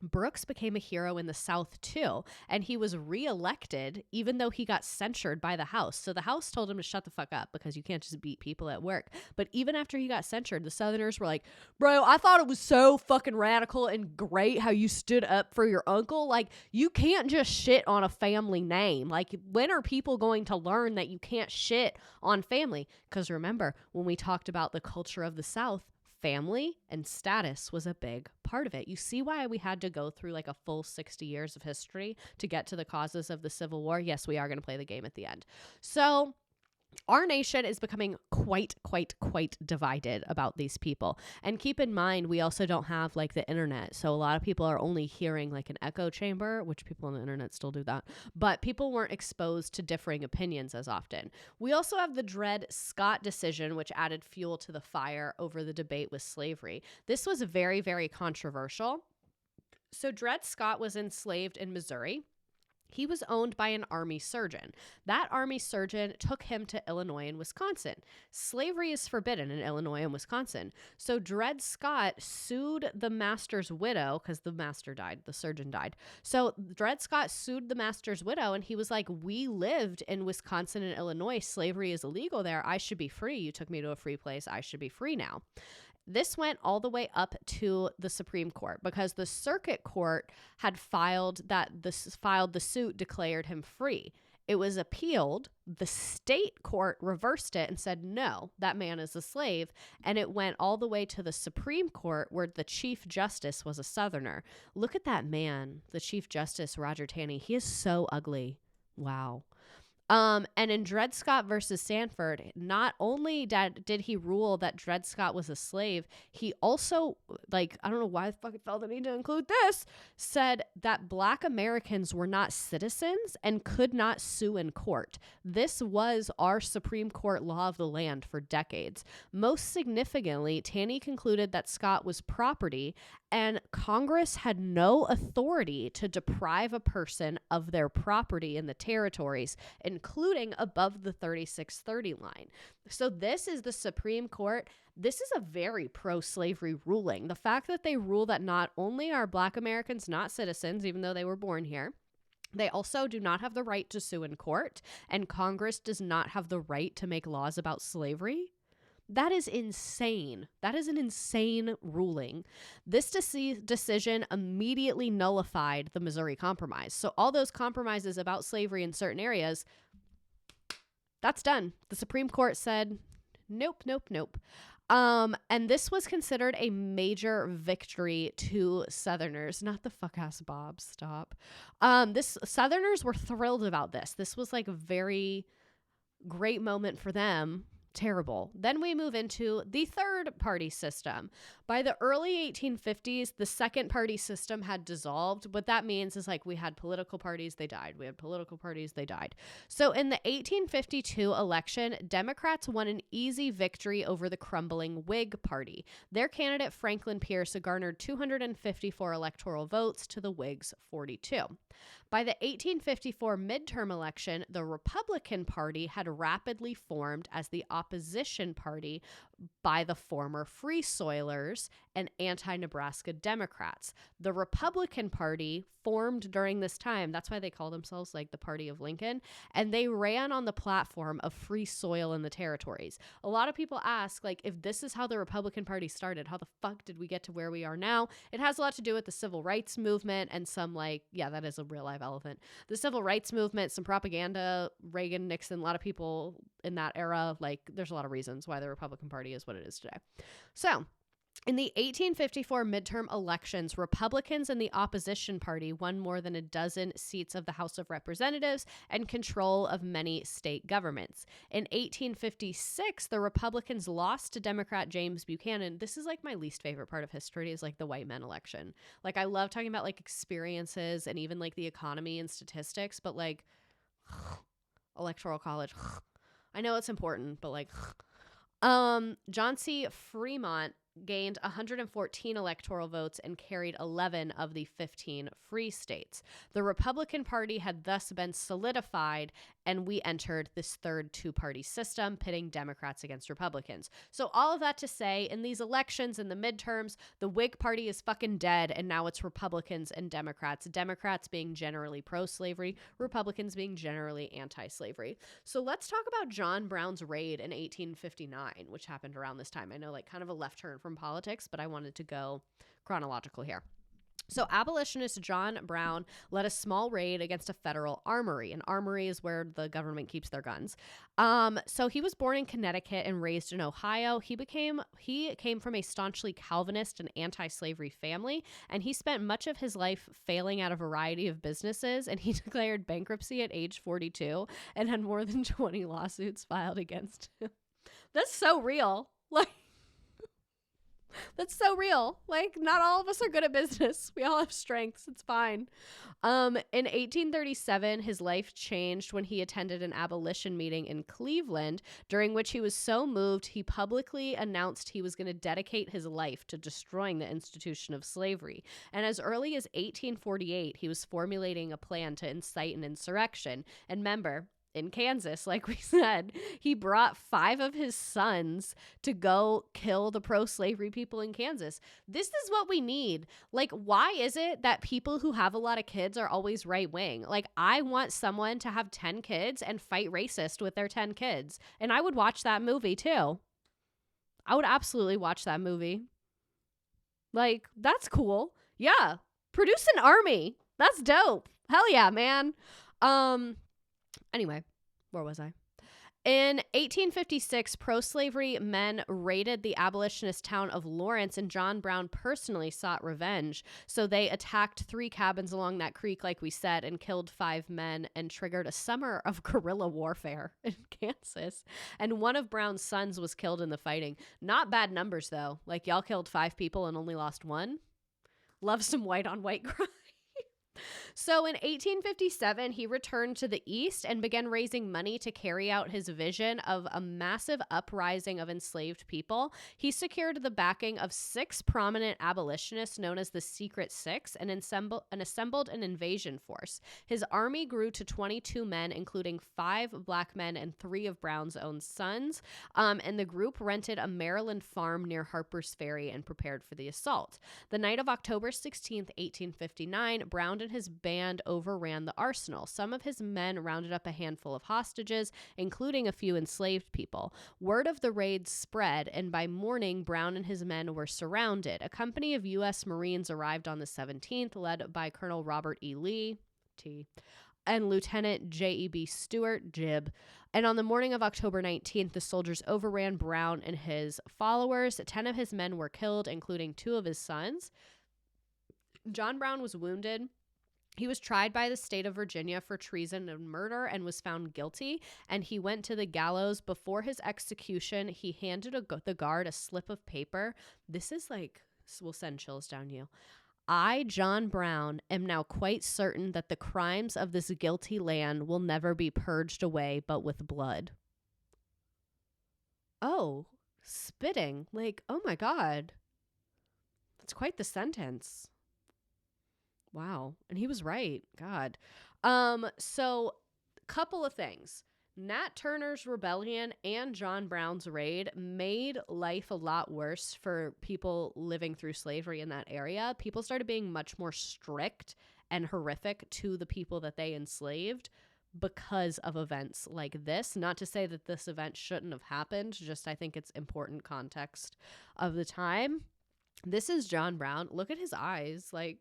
Brooks became a hero in the South too, and he was reelected even though he got censured by the House. So the House told him to shut the fuck up because you can't just beat people at work. But even after he got censured, the Southerners were like, "Bro, I thought it was so fucking radical and great how you stood up for your uncle. You can't just shit on a family name. When are people going to learn that you can't shit on family?" Because remember, when we talked about the culture of the South, family and status was a big part of it. You see why we had to go through a full 60 years of history to get to the causes of the Civil War? Yes, we are going to play the game at the end. So our nation is becoming quite divided about these people. And keep in mind, we also don't have the internet. So a lot of people are only hearing an echo chamber, which people on the internet still do that. But people weren't exposed to differing opinions as often. We also have the Dred Scott decision, which added fuel to the fire over the debate with slavery. This was very, very controversial. So Dred Scott was enslaved in Missouri. He was owned by an army surgeon. That army surgeon took him to Illinois and Wisconsin. Slavery is forbidden in Illinois and Wisconsin. So Dred Scott sued the master's widow because the master died, the surgeon died. So Dred Scott sued the master's widow, and he was like, "We lived in Wisconsin and Illinois. Slavery is illegal there. I should be free. You took me to a free place. I should be free now." This went all the way up to the Supreme Court because the circuit court had filed the suit, declared him free. It was appealed. The state court reversed it and said, no, that man is a slave. And it went all the way to the Supreme Court, where the Chief Justice was a Southerner. Look at that man, the Chief Justice, Roger Taney. He is so ugly. Wow. And in Dred Scott versus Sanford, not only did he rule that Dred Scott was a slave, he also, like, I don't know why I fucking felt the need to include this, said that Black Americans were not citizens and could not sue in court. This was our Supreme Court law of the land for decades. Most significantly, Taney concluded that Scott was property, and Congress had no authority to deprive a person of their property in the territories, including above the 3630 line. So this is the Supreme Court. This is a very pro-slavery ruling. The fact that they rule that not only are Black Americans not citizens, even though they were born here, they also do not have the right to sue in court, and Congress does not have the right to make laws about slavery. That is insane. That is an insane ruling. This decision immediately nullified the Missouri Compromise. So all those compromises about slavery in certain areas, that's done. The Supreme Court said, nope, nope, nope. And this was considered a major victory to Southerners. Not the fuck-ass Bob, stop. Southerners were thrilled about this. This was like a very great moment for them. Terrible. Then we move into the third party system. By the early 1850s, the second party system had dissolved. What that means is like we had political parties, they died. We had political parties, they died. So in the 1852 election, Democrats won an easy victory over the crumbling Whig Party. Their candidate, Franklin Pierce, garnered 254 electoral votes to the Whigs' 42. By the 1854 midterm election, the Republican Party had rapidly formed as the opposition party by the former Free Soilers and anti-Nebraska Democrats. The Republican Party formed during this time. That's why they call themselves like the Party of Lincoln. And they ran on the platform of free soil in the territories. A lot of people ask, like, if this is how the Republican Party started, how the fuck did we get to where we are now? It has a lot to do with the civil rights movement and some, like, yeah, that is a real live elephant. The civil rights movement, some propaganda, Reagan, Nixon, a lot of people in that era, like, there's a lot of reasons why the Republican Party is what it is today. So in the 1854 midterm elections, Republicans and the opposition party won more than a dozen seats of the House of Representatives and control of many state governments. In 1856, the Republicans lost to Democrat James Buchanan. This is like my least favorite part of history, is like the white men election. Like, I love talking about like experiences and even like the economy and statistics, but like electoral college, I know it's important, but like John C. Fremont gained 114 electoral votes and carried 11 of the 15 free states. The Republican Party had thus been solidified, and we entered this third two-party system, pitting Democrats against Republicans. So all of that to say, in these elections, in the midterms, the Whig Party is fucking dead, and now it's Republicans and Democrats. Democrats being generally pro-slavery, Republicans being generally anti-slavery. So let's talk about John Brown's raid in 1859, which happened around this time. I know, like, kind of a left turn from politics, but I wanted to go chronological here. So abolitionist John Brown led a small raid against a federal armory. An armory is where the government keeps their guns. So he was born in Connecticut and raised in Ohio. He came from a staunchly Calvinist and anti-slavery family, and he spent much of his life failing at a variety of businesses, and he declared bankruptcy at age 42 and had more than 20 lawsuits filed against him. That's so real. Like, that's so real. Like, not all of us are good at business. We all have strengths. It's fine. In 1837, his life changed when he attended an abolition meeting in Cleveland, during which he was so moved he publicly announced he was going to dedicate his life to destroying the institution of slavery. And as early as 1848, he was formulating a plan to incite an insurrection. And remember, in Kansas, like we said, he brought 5 of his sons to go kill the pro-slavery people in Kansas. This is what we need. Like, why is it that people who have a lot of kids are always right-wing? Like, I want someone to have 10 kids and fight racist with their 10 kids. And I would watch that movie, too. I would absolutely watch that movie. Like, that's cool. Yeah. Produce an army. That's dope. Hell yeah, man. Anyway, where was I? In 1856, pro-slavery men raided the abolitionist town of Lawrence, and John Brown personally sought revenge. So they attacked 3 cabins along that creek, like we said, and killed 5 men and triggered a summer of guerrilla warfare in Kansas. And one of Brown's sons was killed in the fighting. Not bad numbers, though. Like, y'all killed 5 people and only lost 1. Love some white-on-white crime. So in 1857, he returned to the East and began raising money to carry out his vision of a massive uprising of enslaved people. He secured the backing of 6 prominent abolitionists known as the Secret Six and assembled an invasion force. His army grew to 22 men, including 5 black men and 3 of Brown's own sons. And the group rented a Maryland farm near Harper's Ferry and prepared for the assault. The night of October 16th, 1859, Brown and his band overran the arsenal. Some of his men rounded up a handful of hostages, including a few enslaved people. Word of the raid spread, and by morning, Brown and his men were surrounded. A company of U.S. Marines arrived on the 17th, led by Colonel Robert E. Lee, T., and Lieutenant J.E.B. Stewart, Jib. And on the morning of October 19th, the soldiers overran Brown and his followers. 10 of his men were killed, including 2 of his sons. John Brown was wounded. He was tried by the state of Virginia for treason and murder and was found guilty, and he went to the gallows. Before his execution, he handed the guard a slip of paper. This is like, will send chills down you. I, John Brown, am now quite certain that the crimes of this guilty land will never be purged away but with blood. Oh, spitting. Like, oh my God. That's quite the sentence. Wow. And he was right. God. So couple of things. Nat Turner's rebellion and John Brown's raid made life a lot worse for people living through slavery in that area. People started being much more strict and horrific to the people that they enslaved because of events like this. Not to say that this event shouldn't have happened, just I think it's important context of the time. This is John Brown. Look at his eyes. Like,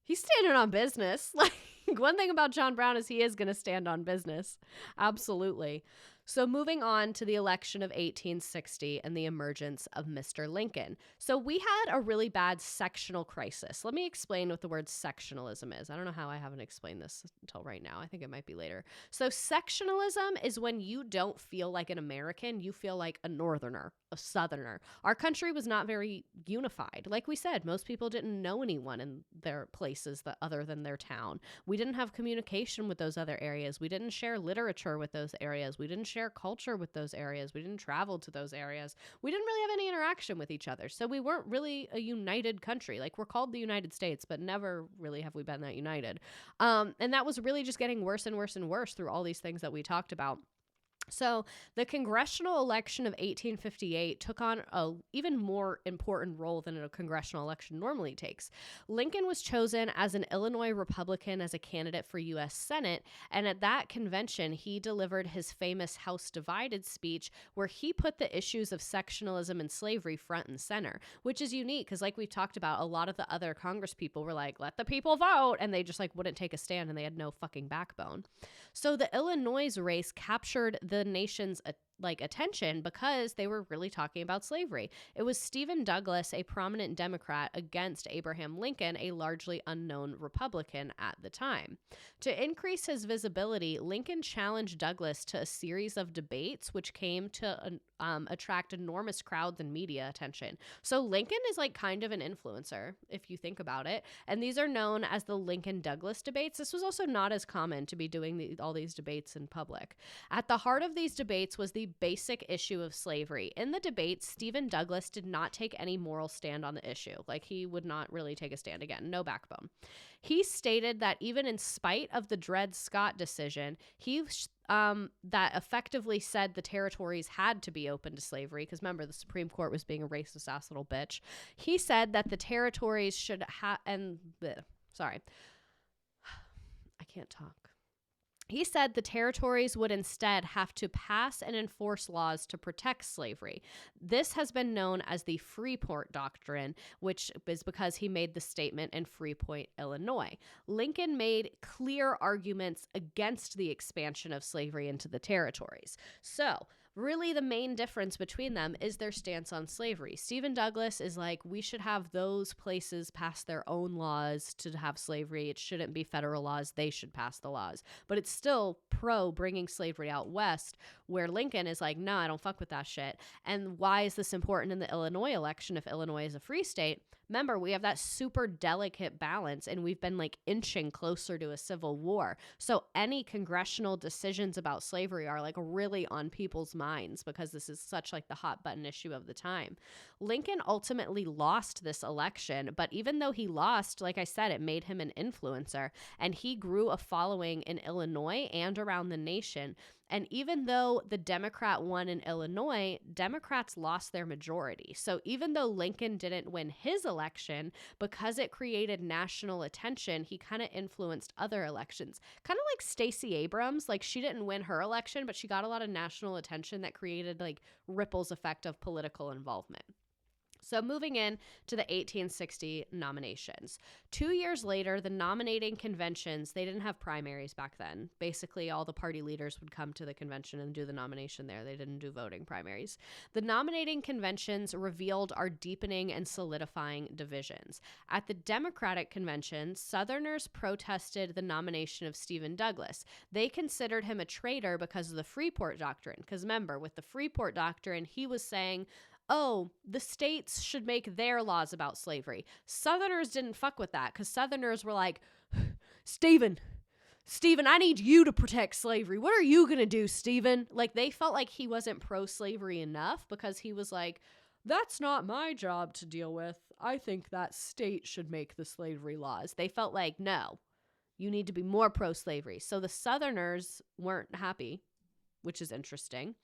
he's standing on business. Like, one thing about John Brown is he is going to stand on business. Absolutely. So moving on to the election of 1860 and the emergence of Mr. Lincoln. So we had a really bad sectional crisis. Let me explain what the word sectionalism is. I don't know how I haven't explained this until right now. I think it might be later. So sectionalism is when you don't feel like an American, you feel like a Northerner, a Southerner. Our country was not very unified. Like we said, most people didn't know anyone in their places other than their town. We didn't have communication with those other areas. We didn't share literature with those areas. We didn't share culture with those areas. We didn't travel to those areas. We didn't really have any interaction with each other. So we weren't really a united country. Like, we're called the United States, but never really have we been that united. And that was really just getting worse and worse and worse through all these things that we talked about. So the congressional election of 1858 took on an even more important role than a congressional election normally takes. Lincoln was chosen as an Illinois Republican as a candidate for U.S. Senate, and at that convention, he delivered his famous House Divided speech where he put the issues of sectionalism and slavery front and center, which is unique because, like we've talked about, a lot of the other Congress people were like, let the people vote, and they just like wouldn't take a stand, and they had no fucking backbone. So the Illinois race captured the nation's attention because they were really talking about slavery. It was Stephen Douglas, a prominent Democrat, against Abraham Lincoln, a largely unknown Republican at the time. To increase his visibility, Lincoln challenged Douglas to a series of debates, which came to attract enormous crowds and media attention. So Lincoln is like kind of an influencer, if you think about it. And these are known as the Lincoln-Douglas debates. This was also not as common to be doing all these debates in public. At the heart of these debates was the basic issue of slavery. In the debates, Stephen Douglas did not take any moral stand on the issue. Like, he would not really take a stand again. No backbone. He stated that even in spite of the Dred Scott decision, that effectively said the territories had to be open to slavery, because remember, the Supreme Court was being a racist ass little bitch. He said that the territories should I can't talk. He said the territories would instead have to pass and enforce laws to protect slavery. This has been known as the Freeport Doctrine, which is because he made the statement in Freeport, Illinois. Lincoln made clear arguments against the expansion of slavery into the territories. So, really, the main difference between them is their stance on slavery. Stephen Douglas is like, we should have those places pass their own laws to have slavery. It shouldn't be federal laws. They should pass the laws. But it's still pro bringing slavery out west, where Lincoln is like, no, I don't fuck with that shit. And why is this important in the Illinois election if Illinois is a free state? Remember, we have that super delicate balance, and we've been like inching closer to a civil war. So any congressional decisions about slavery are like really on people's minds because this is such like the hot button issue of the time. Lincoln ultimately lost this election, but even though he lost, like I said, it made him an influencer, and he grew a following in Illinois and around the nation. And even though the Democrat won in Illinois, Democrats lost their majority. So even though Lincoln didn't win his election, because it created national attention, he kind of influenced other elections. Kind of like Stacey Abrams, like she didn't win her election, but she got a lot of national attention that created like ripples effect of political involvement. So moving in to the 1860 nominations. 2 years later, the nominating conventions, they didn't have primaries back then. Basically, all the party leaders would come to the convention and do the nomination there. They didn't do voting primaries. The nominating conventions revealed our deepening and solidifying divisions. At the Democratic convention, Southerners protested the nomination of Stephen Douglas. They considered him a traitor because of the Freeport Doctrine. Because remember, with the Freeport Doctrine, he was saying, oh, the states should make their laws about slavery. Southerners didn't fuck with that because Southerners were like, Stephen, I need you to protect slavery. What are you going to do, Stephen? Like, they felt like he wasn't pro-slavery enough because he was like, that's not my job to deal with. I think that state should make the slavery laws. They felt like, no, you need to be more pro-slavery. So the Southerners weren't happy, which is interesting.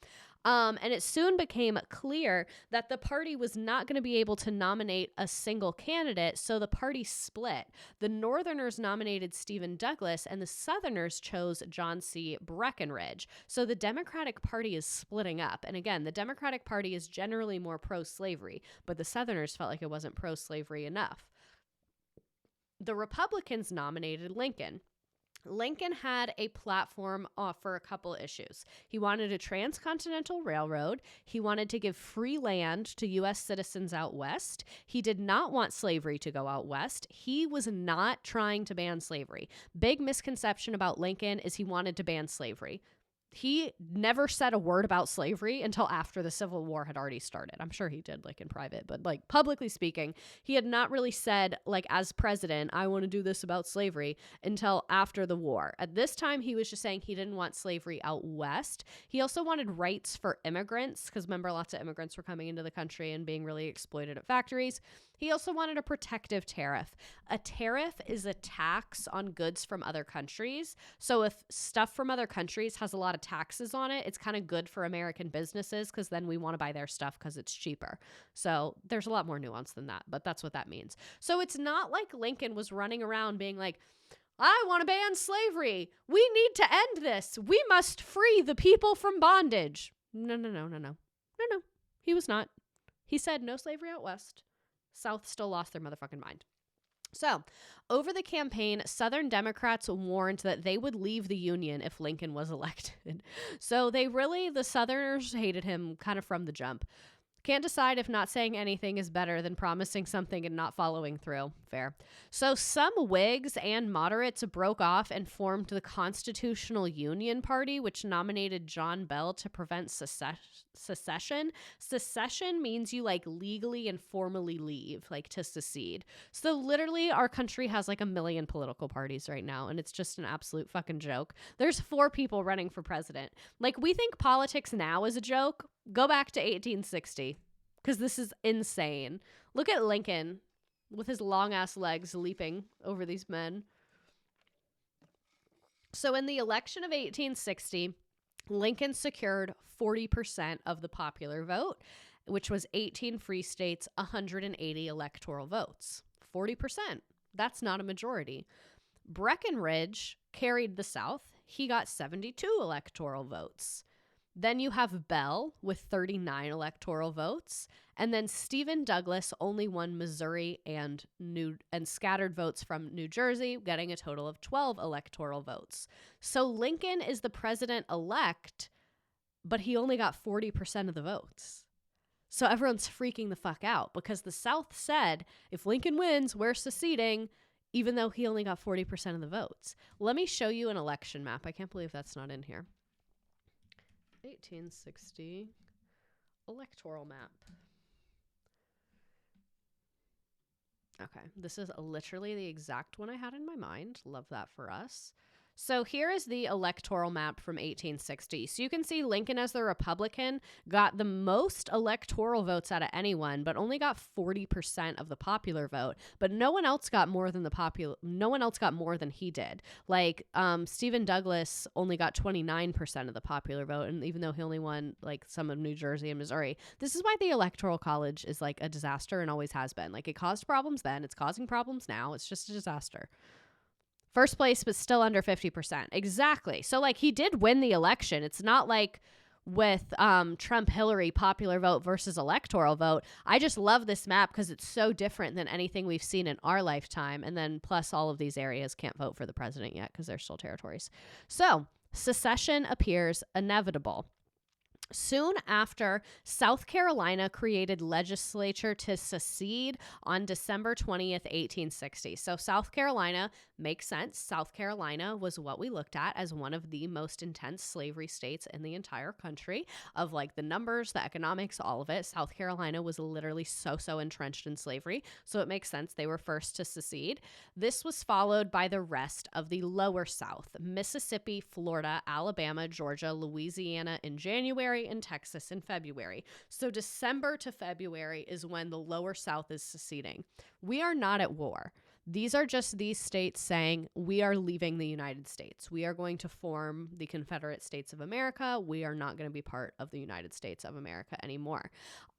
And it soon became clear that the party was not going to be able to nominate a single candidate, so the party split. The Northerners nominated Stephen Douglas, and the Southerners chose John C. Breckinridge. So the Democratic Party is splitting up. And again, the Democratic Party is generally more pro-slavery, but the Southerners felt like it wasn't pro-slavery enough. The Republicans nominated Lincoln. Lincoln had a platform for a couple issues. He wanted a transcontinental railroad. He wanted to give free land to U.S. citizens out west. He did not want slavery to go out west. He was not trying to ban slavery. Big misconception about Lincoln is he wanted to ban slavery. He never said a word about slavery until after the Civil War had already started. I'm sure he did, like, in private, but, like, publicly speaking, he had not really said, like, as president, I want to do this about slavery until after the war. At this time, he was just saying he didn't want slavery out west. He also wanted rights for immigrants, because remember, lots of immigrants were coming into the country and being really exploited at factories. He also wanted a protective tariff. A tariff is a tax on goods from other countries. So if stuff from other countries has a lot of taxes on it, it's kind of good for American businesses because then we want to buy their stuff because it's cheaper. So there's a lot more nuance than that, but that's what that means. So it's not like Lincoln was running around being like, I want to ban slavery. We need to end this. We must free the people from bondage. No. He was not. He said no slavery out west. South still lost their motherfucking mind. So, over the campaign, Southern Democrats warned that they would leave the Union if Lincoln was elected. So the Southerners hated him kind of from the jump. Can't decide if not saying anything is better than promising something and not following through. Fair. So some Whigs and moderates broke off and formed the Constitutional Union Party, which nominated John Bell to prevent secession. Secession means you like legally and formally leave, like to secede. So literally our country has like 1 million political parties right now, and it's just an absolute fucking joke. There's 4 people running for president. Like, we think politics now is a joke. Go back to 1860, because this is insane. Look at Lincoln with his long-ass legs leaping over these men. So in the election of 1860, Lincoln secured 40% of the popular vote, which was 18 free states, 180 electoral votes. 40%. That's not a majority. Breckinridge carried the South. He got 72 electoral votes. Then you have Bell with 39 electoral votes. And then Stephen Douglas only won Missouri and scattered votes from New Jersey, getting a total of 12 electoral votes. So Lincoln is the president-elect, but he only got 40% of the votes. So everyone's freaking the fuck out because the South said, if Lincoln wins, we're seceding, even though he only got 40% of the votes. Let me show you an election map. I can't believe that's not in here. 1860 electoral map. Okay, this is literally the exact one I had in my mind. Love that for us. So here is the electoral map from 1860. So you can see Lincoln as the Republican got the most electoral votes out of anyone, but only got 40% of the popular vote. But no one else got more than he did. Like Stephen Douglas only got 29% of the popular vote, and even though he only won like some of New Jersey and Missouri. This is why the Electoral College is like a disaster and always has been. Like it caused problems then, it's causing problems now. It's just a disaster. First place, but still under 50%. Exactly. So, like, he did win the election. It's not like with Trump-Hillary popular vote versus electoral vote. I just love this map because it's so different than anything we've seen in our lifetime. And then plus all of these areas can't vote for the president yet because they're still territories. So, secession appears inevitable. Soon after, South Carolina created legislature to secede on December 20th, 1860. So South Carolina makes sense. South Carolina was what we looked at as one of the most intense slavery states in the entire country, of like the numbers, the economics, all of it. South Carolina was literally so entrenched in slavery. So it makes sense they were first to secede. This was followed by the rest of the lower South: Mississippi, Florida, Alabama, Georgia, Louisiana in January, in Texas in February. So December to February is when the lower South is seceding. We are not at war. These are just these states saying we are leaving the United States. We are going to form the Confederate States of America. We are not going to be part of the United States of America anymore.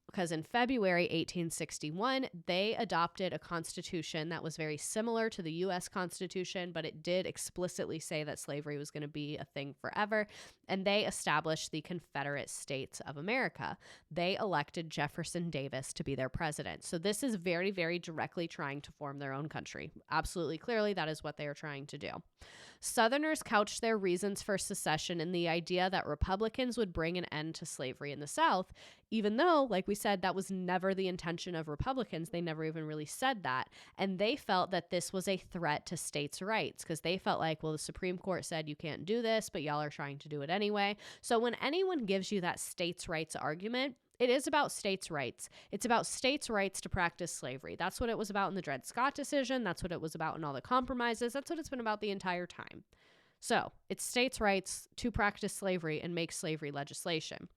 Because in February 1861, they adopted a constitution that was very similar to the U.S. Constitution, but it did explicitly say that slavery was going to be a thing forever, and they established the Confederate States of America. They elected Jefferson Davis to be their president. So this is very, very directly trying to form their own country. Absolutely clearly, that is what they are trying to do. Southerners couched their reasons for secession in the idea that Republicans would bring an end to slavery in the South, even though, like we said, that was never the intention of Republicans. They never even really said that. And they felt that this was a threat to states' rights because they felt like, well, the Supreme Court said you can't do this, but y'all are trying to do it anyway. So when anyone gives you that states' rights argument, it is about states' rights. It's about states' rights to practice slavery. That's what it was about in the Dred Scott decision. That's what it was about in all the compromises. That's what it's been about the entire time. So it's states' rights to practice slavery and make slavery legislation.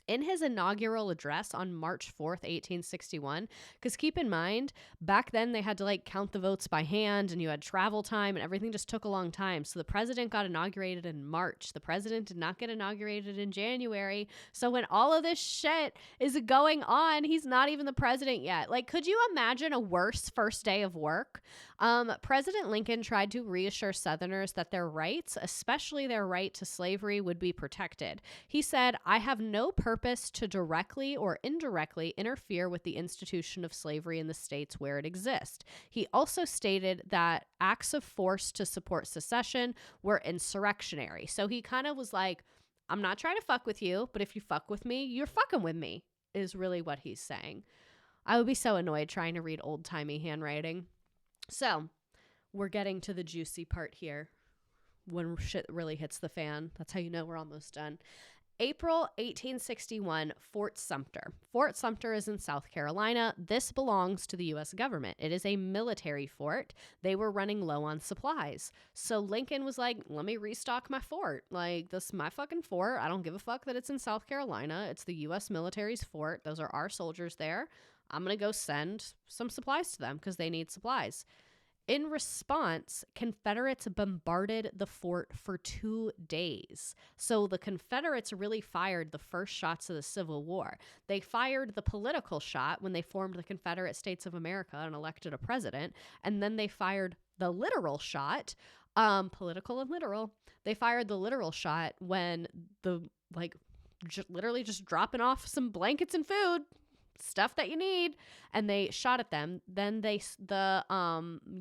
In his inaugural address on March 4th, 1861, because keep in mind, back then they had to like count the votes by hand and you had travel time and everything just took a long time. So the president got inaugurated in March. The president did not get inaugurated in January. So when all of this shit is going on, he's not even the president yet. Like, could you imagine a worse first day of work? President Lincoln tried to reassure Southerners that their rights, especially their right to slavery, would be protected. He said, "I have no purpose to directly or indirectly interfere with the institution of slavery in the states where it exists." He also stated that acts of force to support secession were insurrectionary. So he kind of was like, I'm not trying to fuck with you, but if you fuck with me, you're fucking with me, is really what he's saying. I would be so annoyed trying to read old-timey handwriting. So we're getting to the juicy part here. When shit really hits the fan, that's how you know we're almost done. April 1861, Fort Sumter. Fort Sumter is in South Carolina. This belongs to the U.S. government. It is a military fort. They were running low on supplies. So Lincoln was like, let me restock my fort. Like, this is my fucking fort. I don't give a fuck that it's in South Carolina. It's the U.S. military's fort. Those are our soldiers there. I'm going to go send some supplies to them because they need supplies. In response, Confederates bombarded the fort for 2 days. So the Confederates really fired the first shots of the Civil War. They fired the political shot when they formed the Confederate States of America and elected a president, and then they fired the literal shot Political and literal. They fired the literal shot when the literally just dropping off some blankets and food, stuff that you need, and they shot at them. Then the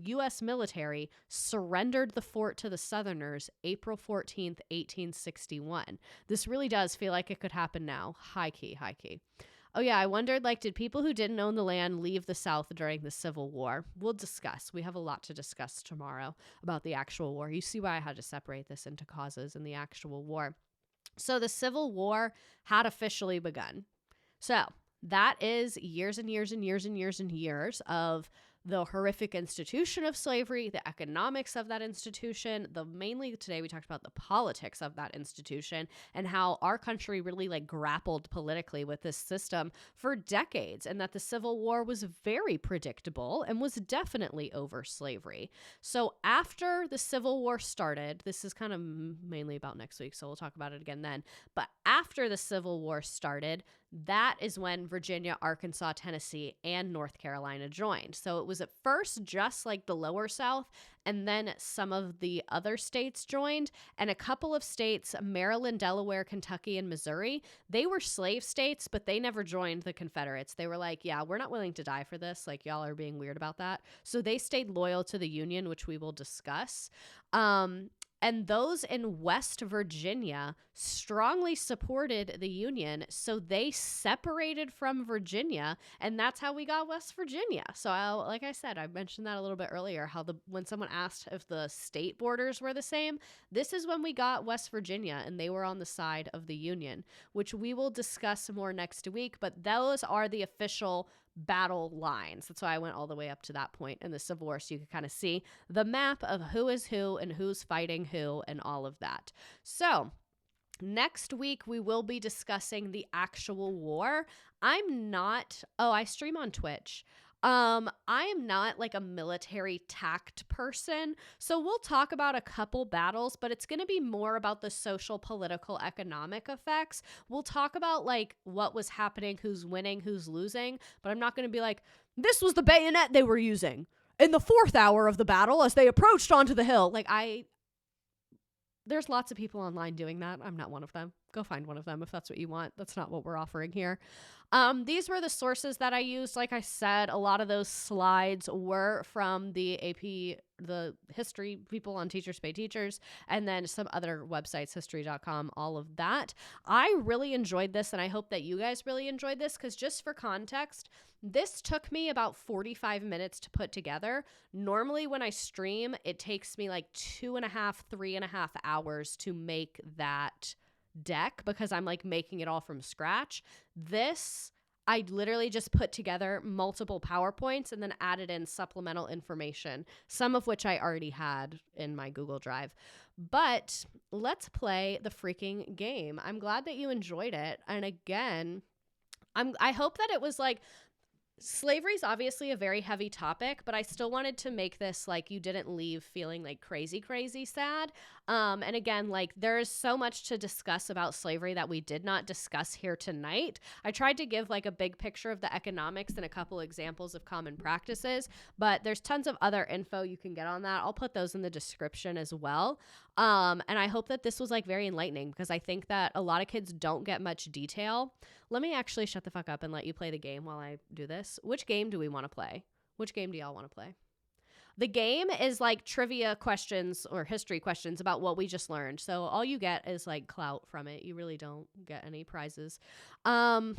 U.S. military surrendered the fort to the Southerners April 14th, 1861. This really does feel like it could happen now. High key. Oh yeah, I wondered, did people who didn't own the land leave the South during the Civil War? We'll discuss. We have a lot to discuss tomorrow about the actual war. You see why I had to separate this into causes and the actual war. So the Civil War had officially begun. So that is years and years and years and years and years of the horrific institution of slavery, the economics of that institution, mainly today we talked about the politics of that institution and how our country really grappled politically with this system for decades, and that the Civil War was very predictable and was definitely over slavery. So after the Civil War started, this is kind of mainly about next week, so we'll talk about it again then, but after the Civil War started, that is when Virginia, Arkansas, Tennessee, and North Carolina joined. So it was at first just the lower South, and then some of the other states joined, and a couple of states, Maryland, Delaware, Kentucky, and Missouri, they were slave states, but they never joined the Confederates. They were like, yeah, we're not willing to die for this. Y'all are being weird about that. So they stayed loyal to the Union, which we will discuss. And those in West Virginia strongly supported the Union, so they separated from Virginia, and that's how we got West Virginia. So, like I said, I mentioned that a little bit earlier, how when someone asked if the state borders were the same, this is when we got West Virginia, and they were on the side of the Union, which we will discuss more next week, but those are the official battle lines. That's why I went all the way up to that point in the Civil War, so you could kind of see the map of who is who and who's fighting who and all of that. So next week we will be discussing the actual war. I stream on Twitch. I am not a military tact person, so we'll talk about a couple battles, but it's going to be more about the social, political, economic effects. We'll talk about what was happening, who's winning, who's losing, but I'm not going to be this was the bayonet they were using in the 4th hour of the battle as they approached onto the hill. There's lots of people online doing that. I'm not one of them. Go find one of them if that's what you want. That's not what we're offering here. These were the sources that I used. Like I said, a lot of those slides were from the AP, the history people on Teachers Pay Teachers, and then some other websites, history.com, all of that. I really enjoyed this, and I hope that you guys really enjoyed this, because just for context, this took me about 45 minutes to put together. Normally when I stream, it takes me 2.5, 3.5 hours to make that deck, because I'm making it all from scratch. This, I literally just put together multiple PowerPoints and then added in supplemental information, some of which I already had in my Google Drive. But let's play the freaking game. I'm glad that you enjoyed it. And again, I hope that it was slavery is obviously a very heavy topic, but I still wanted to make this you didn't leave feeling crazy sad. And again, there is so much to discuss about slavery that we did not discuss here tonight. I tried to give a big picture of the economics and a couple examples of common practices, but there's tons of other info you can get on that. I'll put those in the description as well. And I hope that this was very enlightening, because I think that a lot of kids don't get much detail. Let me actually shut the fuck up and let you play the game while I do this. Which game do we want to play? Which game do y'all want to play? The game is trivia questions or history questions about what we just learned. So all you get is clout from it. You really don't get any prizes. Here,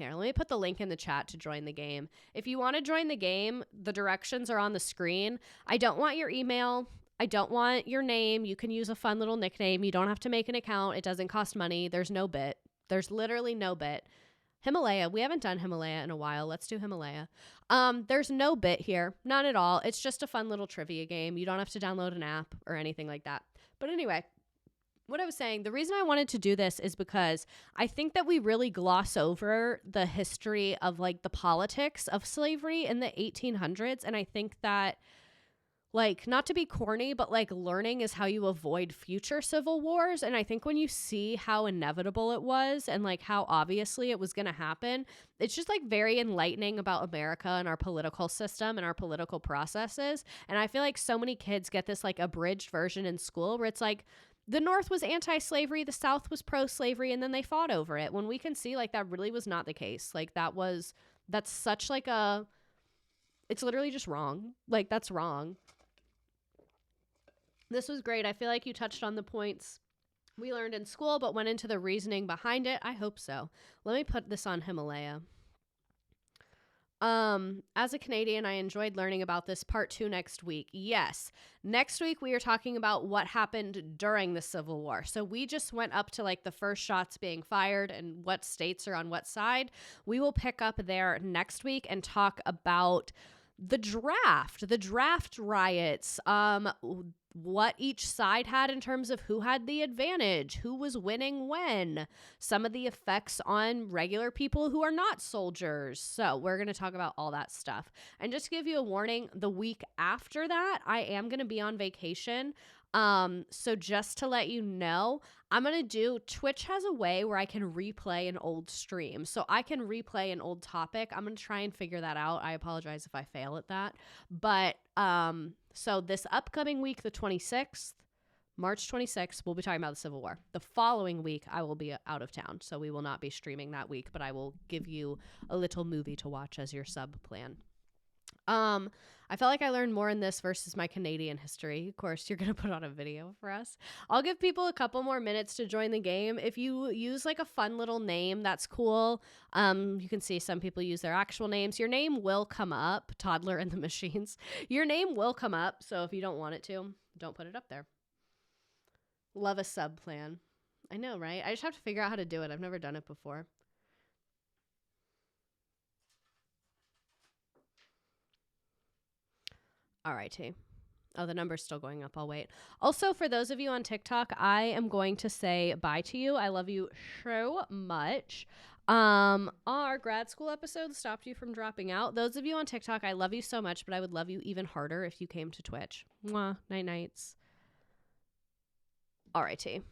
let me put the link in the chat to join the game. If you want to join the game, the directions are on the screen. I don't want your email. I don't want your name. You can use a fun little nickname. You don't have to make an account. It doesn't cost money. There's no bit. There's literally no bit. Himalaya. We haven't done Himalaya in a while. Let's do Himalaya. There's no bit here. None at all. It's just a fun little trivia game. You don't have to download an app or anything like that. But anyway, what I was saying, the reason I wanted to do this is because I think that we really gloss over the history of the politics of slavery in the 1800s. And I think that like, not to be corny, but like learning is how you avoid future civil wars. And I think when you see how inevitable it was and like how obviously it was going to happen, it's just like very enlightening about America and our political system and our political processes. And I feel like so many kids get this like abridged version in school where it's like the North was anti-slavery, the South was pro-slavery, and then they fought over it, when we can see like that really was not the case. Like that's such like it's literally just wrong. Like, that's wrong. This was great. I feel like you touched on the points we learned in school, but went into the reasoning behind it. I hope so. Let me put this on Himalaya. As a Canadian, I enjoyed learning about this. Part 2 next week. Yes. Next week, we are talking about what happened during the Civil War. So we just went up to like the first shots being fired and what states are on what side. We will pick up there next week and talk about the draft riots, what each side had in terms of who had the advantage, who was winning when, some of the effects on regular people who are not soldiers. So we're going to talk about all that stuff. And just to give you a warning, the week after that, I am going to be on vacation. So just to let you know, Twitch has a way where I can replay an old stream. So I can replay an old topic. I'm going to try and figure that out. I apologize if I fail at that. But, so this upcoming week, the 26th, March 26th, we'll be talking about the Civil War. The following week, I will be out of town. So we will not be streaming that week, but I will give you a little movie to watch as your sub plan. I felt like I learned more in this versus my Canadian history. Of course, you're going to put on a video for us. I'll give people a couple more minutes to join the game. If you use like a fun little name, that's cool. You can see some people use their actual names. Your name will come up. Toddler and the Machines. Your name will come up. So if you don't want it to, don't put it up there. Love a sub plan. I know, right? I just have to figure out how to do it. I've never done it before. Alrighty. Oh, the number's still going up. I'll wait. Also, for those of you on TikTok, I am going to say bye to you. I love you so much. Our grad school episode stopped you from dropping out. Those of you on TikTok, I love you so much, but I would love you even harder if you came to Twitch. Mwah. Night nights. Alrighty.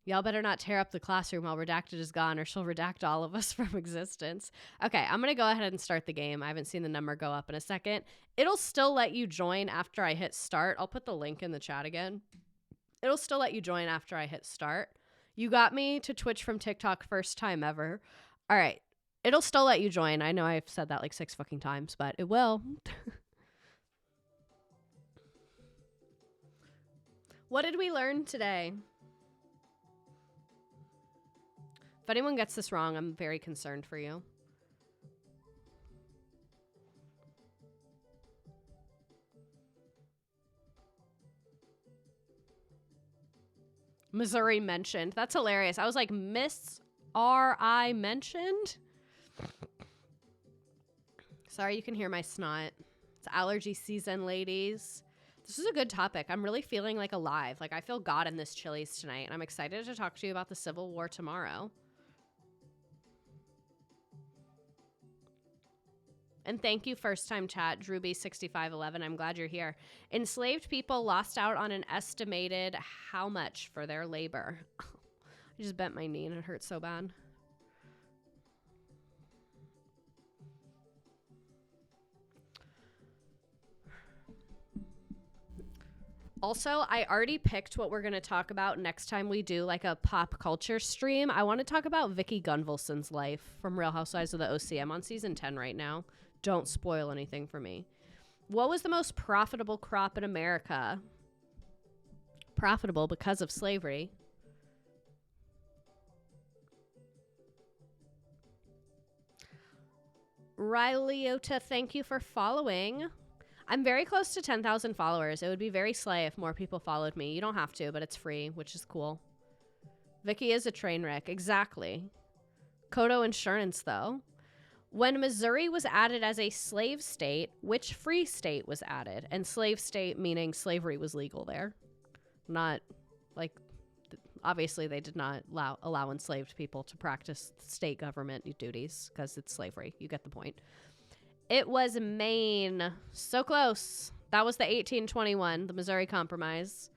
Y'all better not tear up the classroom while Redacted is gone, or she'll redact all of us from existence. Okay, I'm going to go ahead and start the game. I haven't seen the number go up in a second. It'll still let you join after I hit start. I'll put the link in the chat again. It'll still let you join after I hit start. You got me to Twitch from TikTok first time ever. All right, it'll still let you join. I know I've said that like 6 fucking times, but it will. What did we learn today? If anyone gets this wrong, I'm very concerned for you. Missouri mentioned. That's hilarious. I was like, Miss R.I. mentioned? Sorry, you can hear my snot. It's allergy season, ladies. This is a good topic. I'm really feeling like alive. Like I feel God in this Chili's tonight. And I'm excited to talk to you about the Civil War tomorrow. And thank you, first time chat, Drewby6511. I'm glad you're here. Enslaved people lost out on an estimated how much for their labor? I just bent my knee and it hurts so bad. Also, I already picked what we're going to talk about next time we do like a pop culture stream. I want to talk about Vicki Gunvalson's life from Real Housewives of the OC. I'm on season 10 right now. Don't spoil anything for me. What was the most profitable crop in America? Profitable because of slavery. Riley Ota, thank you for following. I'm very close to 10,000 followers. It would be very slay if more people followed me. You don't have to, but it's free, which is cool. Vicky is a train wreck. Exactly. Kodo Insurance, though. When Missouri was added as a slave state, which free state was added? And slave state meaning slavery was legal there. Not, like, obviously they did not allow enslaved people to practice state government duties because it's slavery. You get the point. It was Maine. So close. That was the 1821, the Missouri Compromise.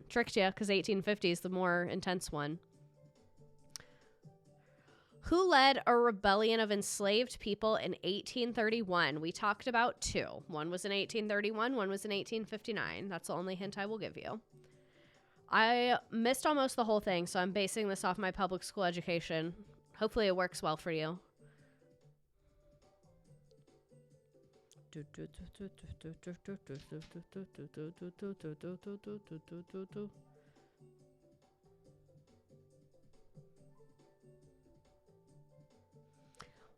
Tricked you, because 1850 is the more intense one. Who led a rebellion of enslaved people in 1831? We talked about two. One was in 1831, one was in 1859. That's the only hint I will give you. I missed almost the whole thing, so I'm basing this off my public school education. Hopefully it works well for you.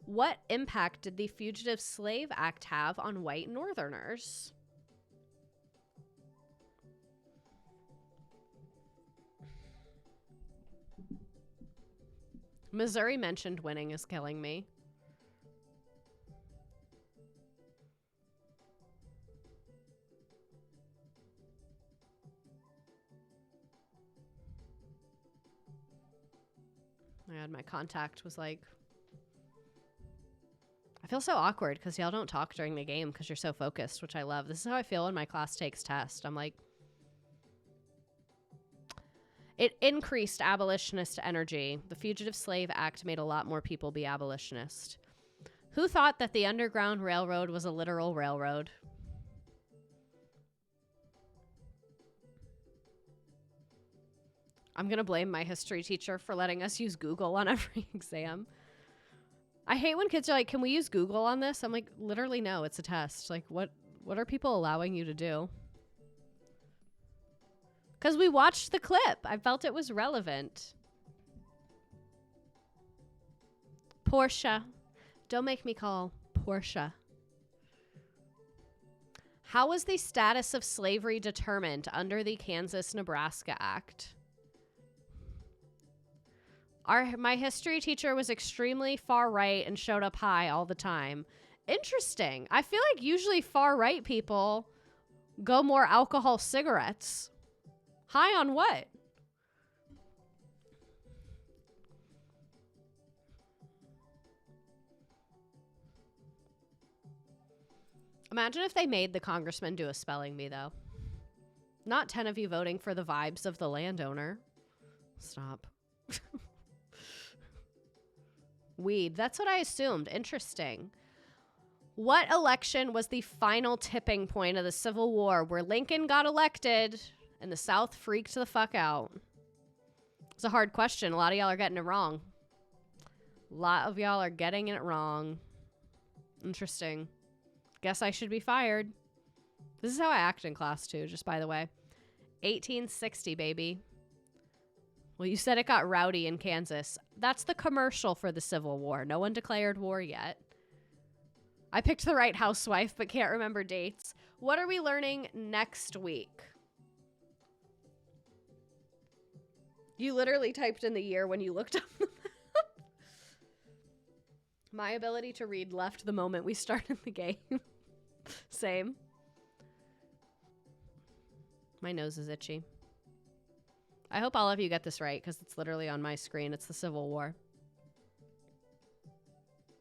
What impact did the Fugitive Slave Act have on white Northerners? Missouri mentioned winning is killing me. My contact was like, I feel so awkward because y'all don't talk during the game because you're so focused, which I love. This is how I feel when my class takes tests. I'm like, it increased abolitionist energy. The Fugitive Slave Act made a lot more people be abolitionist. Who thought that the Underground Railroad was a literal railroad? I'm going to blame my history teacher for letting us use Google on every exam. I hate when kids are like, can we use Google on this? I'm like, literally, no, it's a test. Like, what are people allowing you to do? Because we watched the clip. I felt it was relevant. Portia. Don't make me call Portia. How was the status of slavery determined under the Kansas-Nebraska Act? My history teacher was extremely far right and showed up high all the time. Interesting. I feel like usually far right people go more alcohol, cigarettes. High on what? Imagine if they made the congressman do a spelling bee, though. Not 10 of you voting for the vibes of the landowner. Stop. Weed. That's what I assumed. Interesting. What election was the final tipping point of the Civil War where Lincoln got elected and the South freaked the fuck out? It's a hard question. A lot of y'all are getting it wrong. A lot of y'all are getting it wrong. Interesting. Guess I should be fired. This is how I act in class too, just by the way. 1860, baby. Well, you said it got rowdy in Kansas. That's the commercial for the Civil War. No one declared war yet. I picked the right housewife, but can't remember dates. What are we learning next week? You literally typed in the year when you looked up the map. My ability to read left the moment we started the game. Same. My nose is itchy. I hope all of you get this right because it's literally on my screen. It's the Civil War.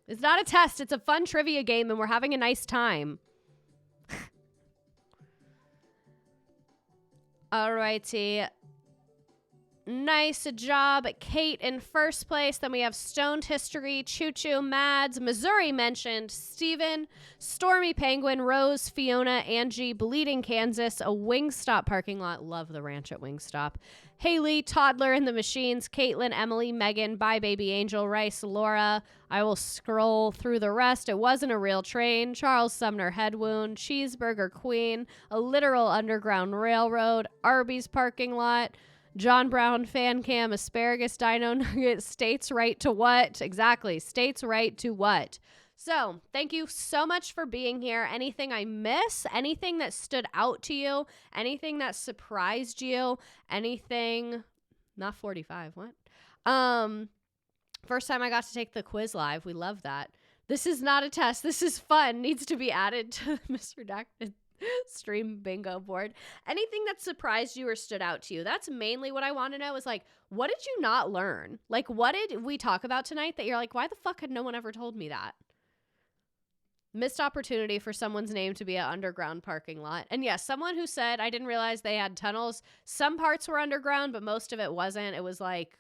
It's not a test. It's a fun trivia game and we're having a nice time. Alrighty. Nice job, Kate, in first place. Then we have Stoned History, Choo Choo, Mads, Missouri mentioned, Steven, Stormy Penguin, Rose, Fiona, Angie, Bleeding Kansas, a Wingstop parking lot. Love the ranch at Wingstop. Haley, Toddler and the Machines, Caitlin, Emily, Megan, Bye Baby Angel, Rice, Laura. I will scroll through the rest. It wasn't a real train. Charles Sumner Head Wound, Cheeseburger Queen, a literal underground railroad, Arby's parking lot, John Brown Fan Cam, Asparagus Dino Nugget, States Right to What? Exactly. States Right to What? So, thank you so much for being here. Anything I miss? Anything that stood out to you? Anything that surprised you? Anything... Not 45, what? First time I got to take the quiz live. We love that. This is not a test. This is fun. Needs to be added to the Misredacted stream bingo board. Anything that surprised you or stood out to you? That's mainly what I want to know is like, what did you not learn? Like, what did we talk about tonight that you're like, why the fuck had no one ever told me that? Missed opportunity for someone's name to be an underground parking lot. And yes, someone who said, I didn't realize they had tunnels. Some parts were underground, but most of it wasn't. It was like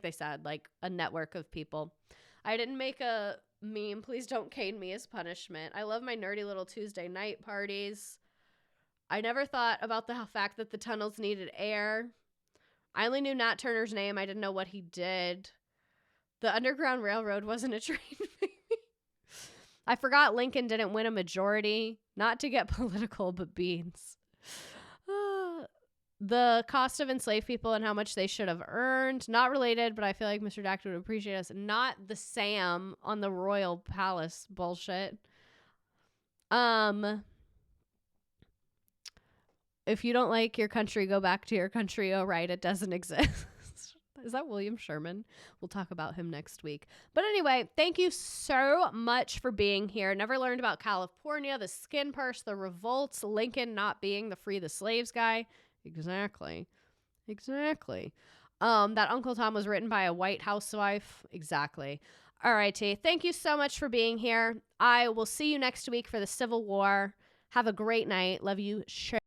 they said, like a network of people. I didn't make a meme. Please don't cane me as punishment. I love my nerdy little Tuesday night parties. I never thought about the fact that the tunnels needed air. I only knew Nat Turner's name. I didn't know what he did. The Underground Railroad wasn't a train, maybe. I forgot Lincoln didn't win a majority. Not to get political, but beans. The cost of enslaved people and how much they should have earned. Not related, but I feel like Mr. Dact would appreciate us. Not the Sam on the Royal Palace bullshit. If you don't like your country, go back to your country. Oh, right, it doesn't exist. Is that William Sherman? We'll talk about him next week. But anyway, thank you so much for being here. Never learned about California, the skin purse, the revolts, Lincoln not being the free the slaves guy. Exactly. That Uncle Tom was written by a white housewife. Exactly. All righty. Thank you so much for being here. I will see you next week for the Civil War. Have a great night. Love you.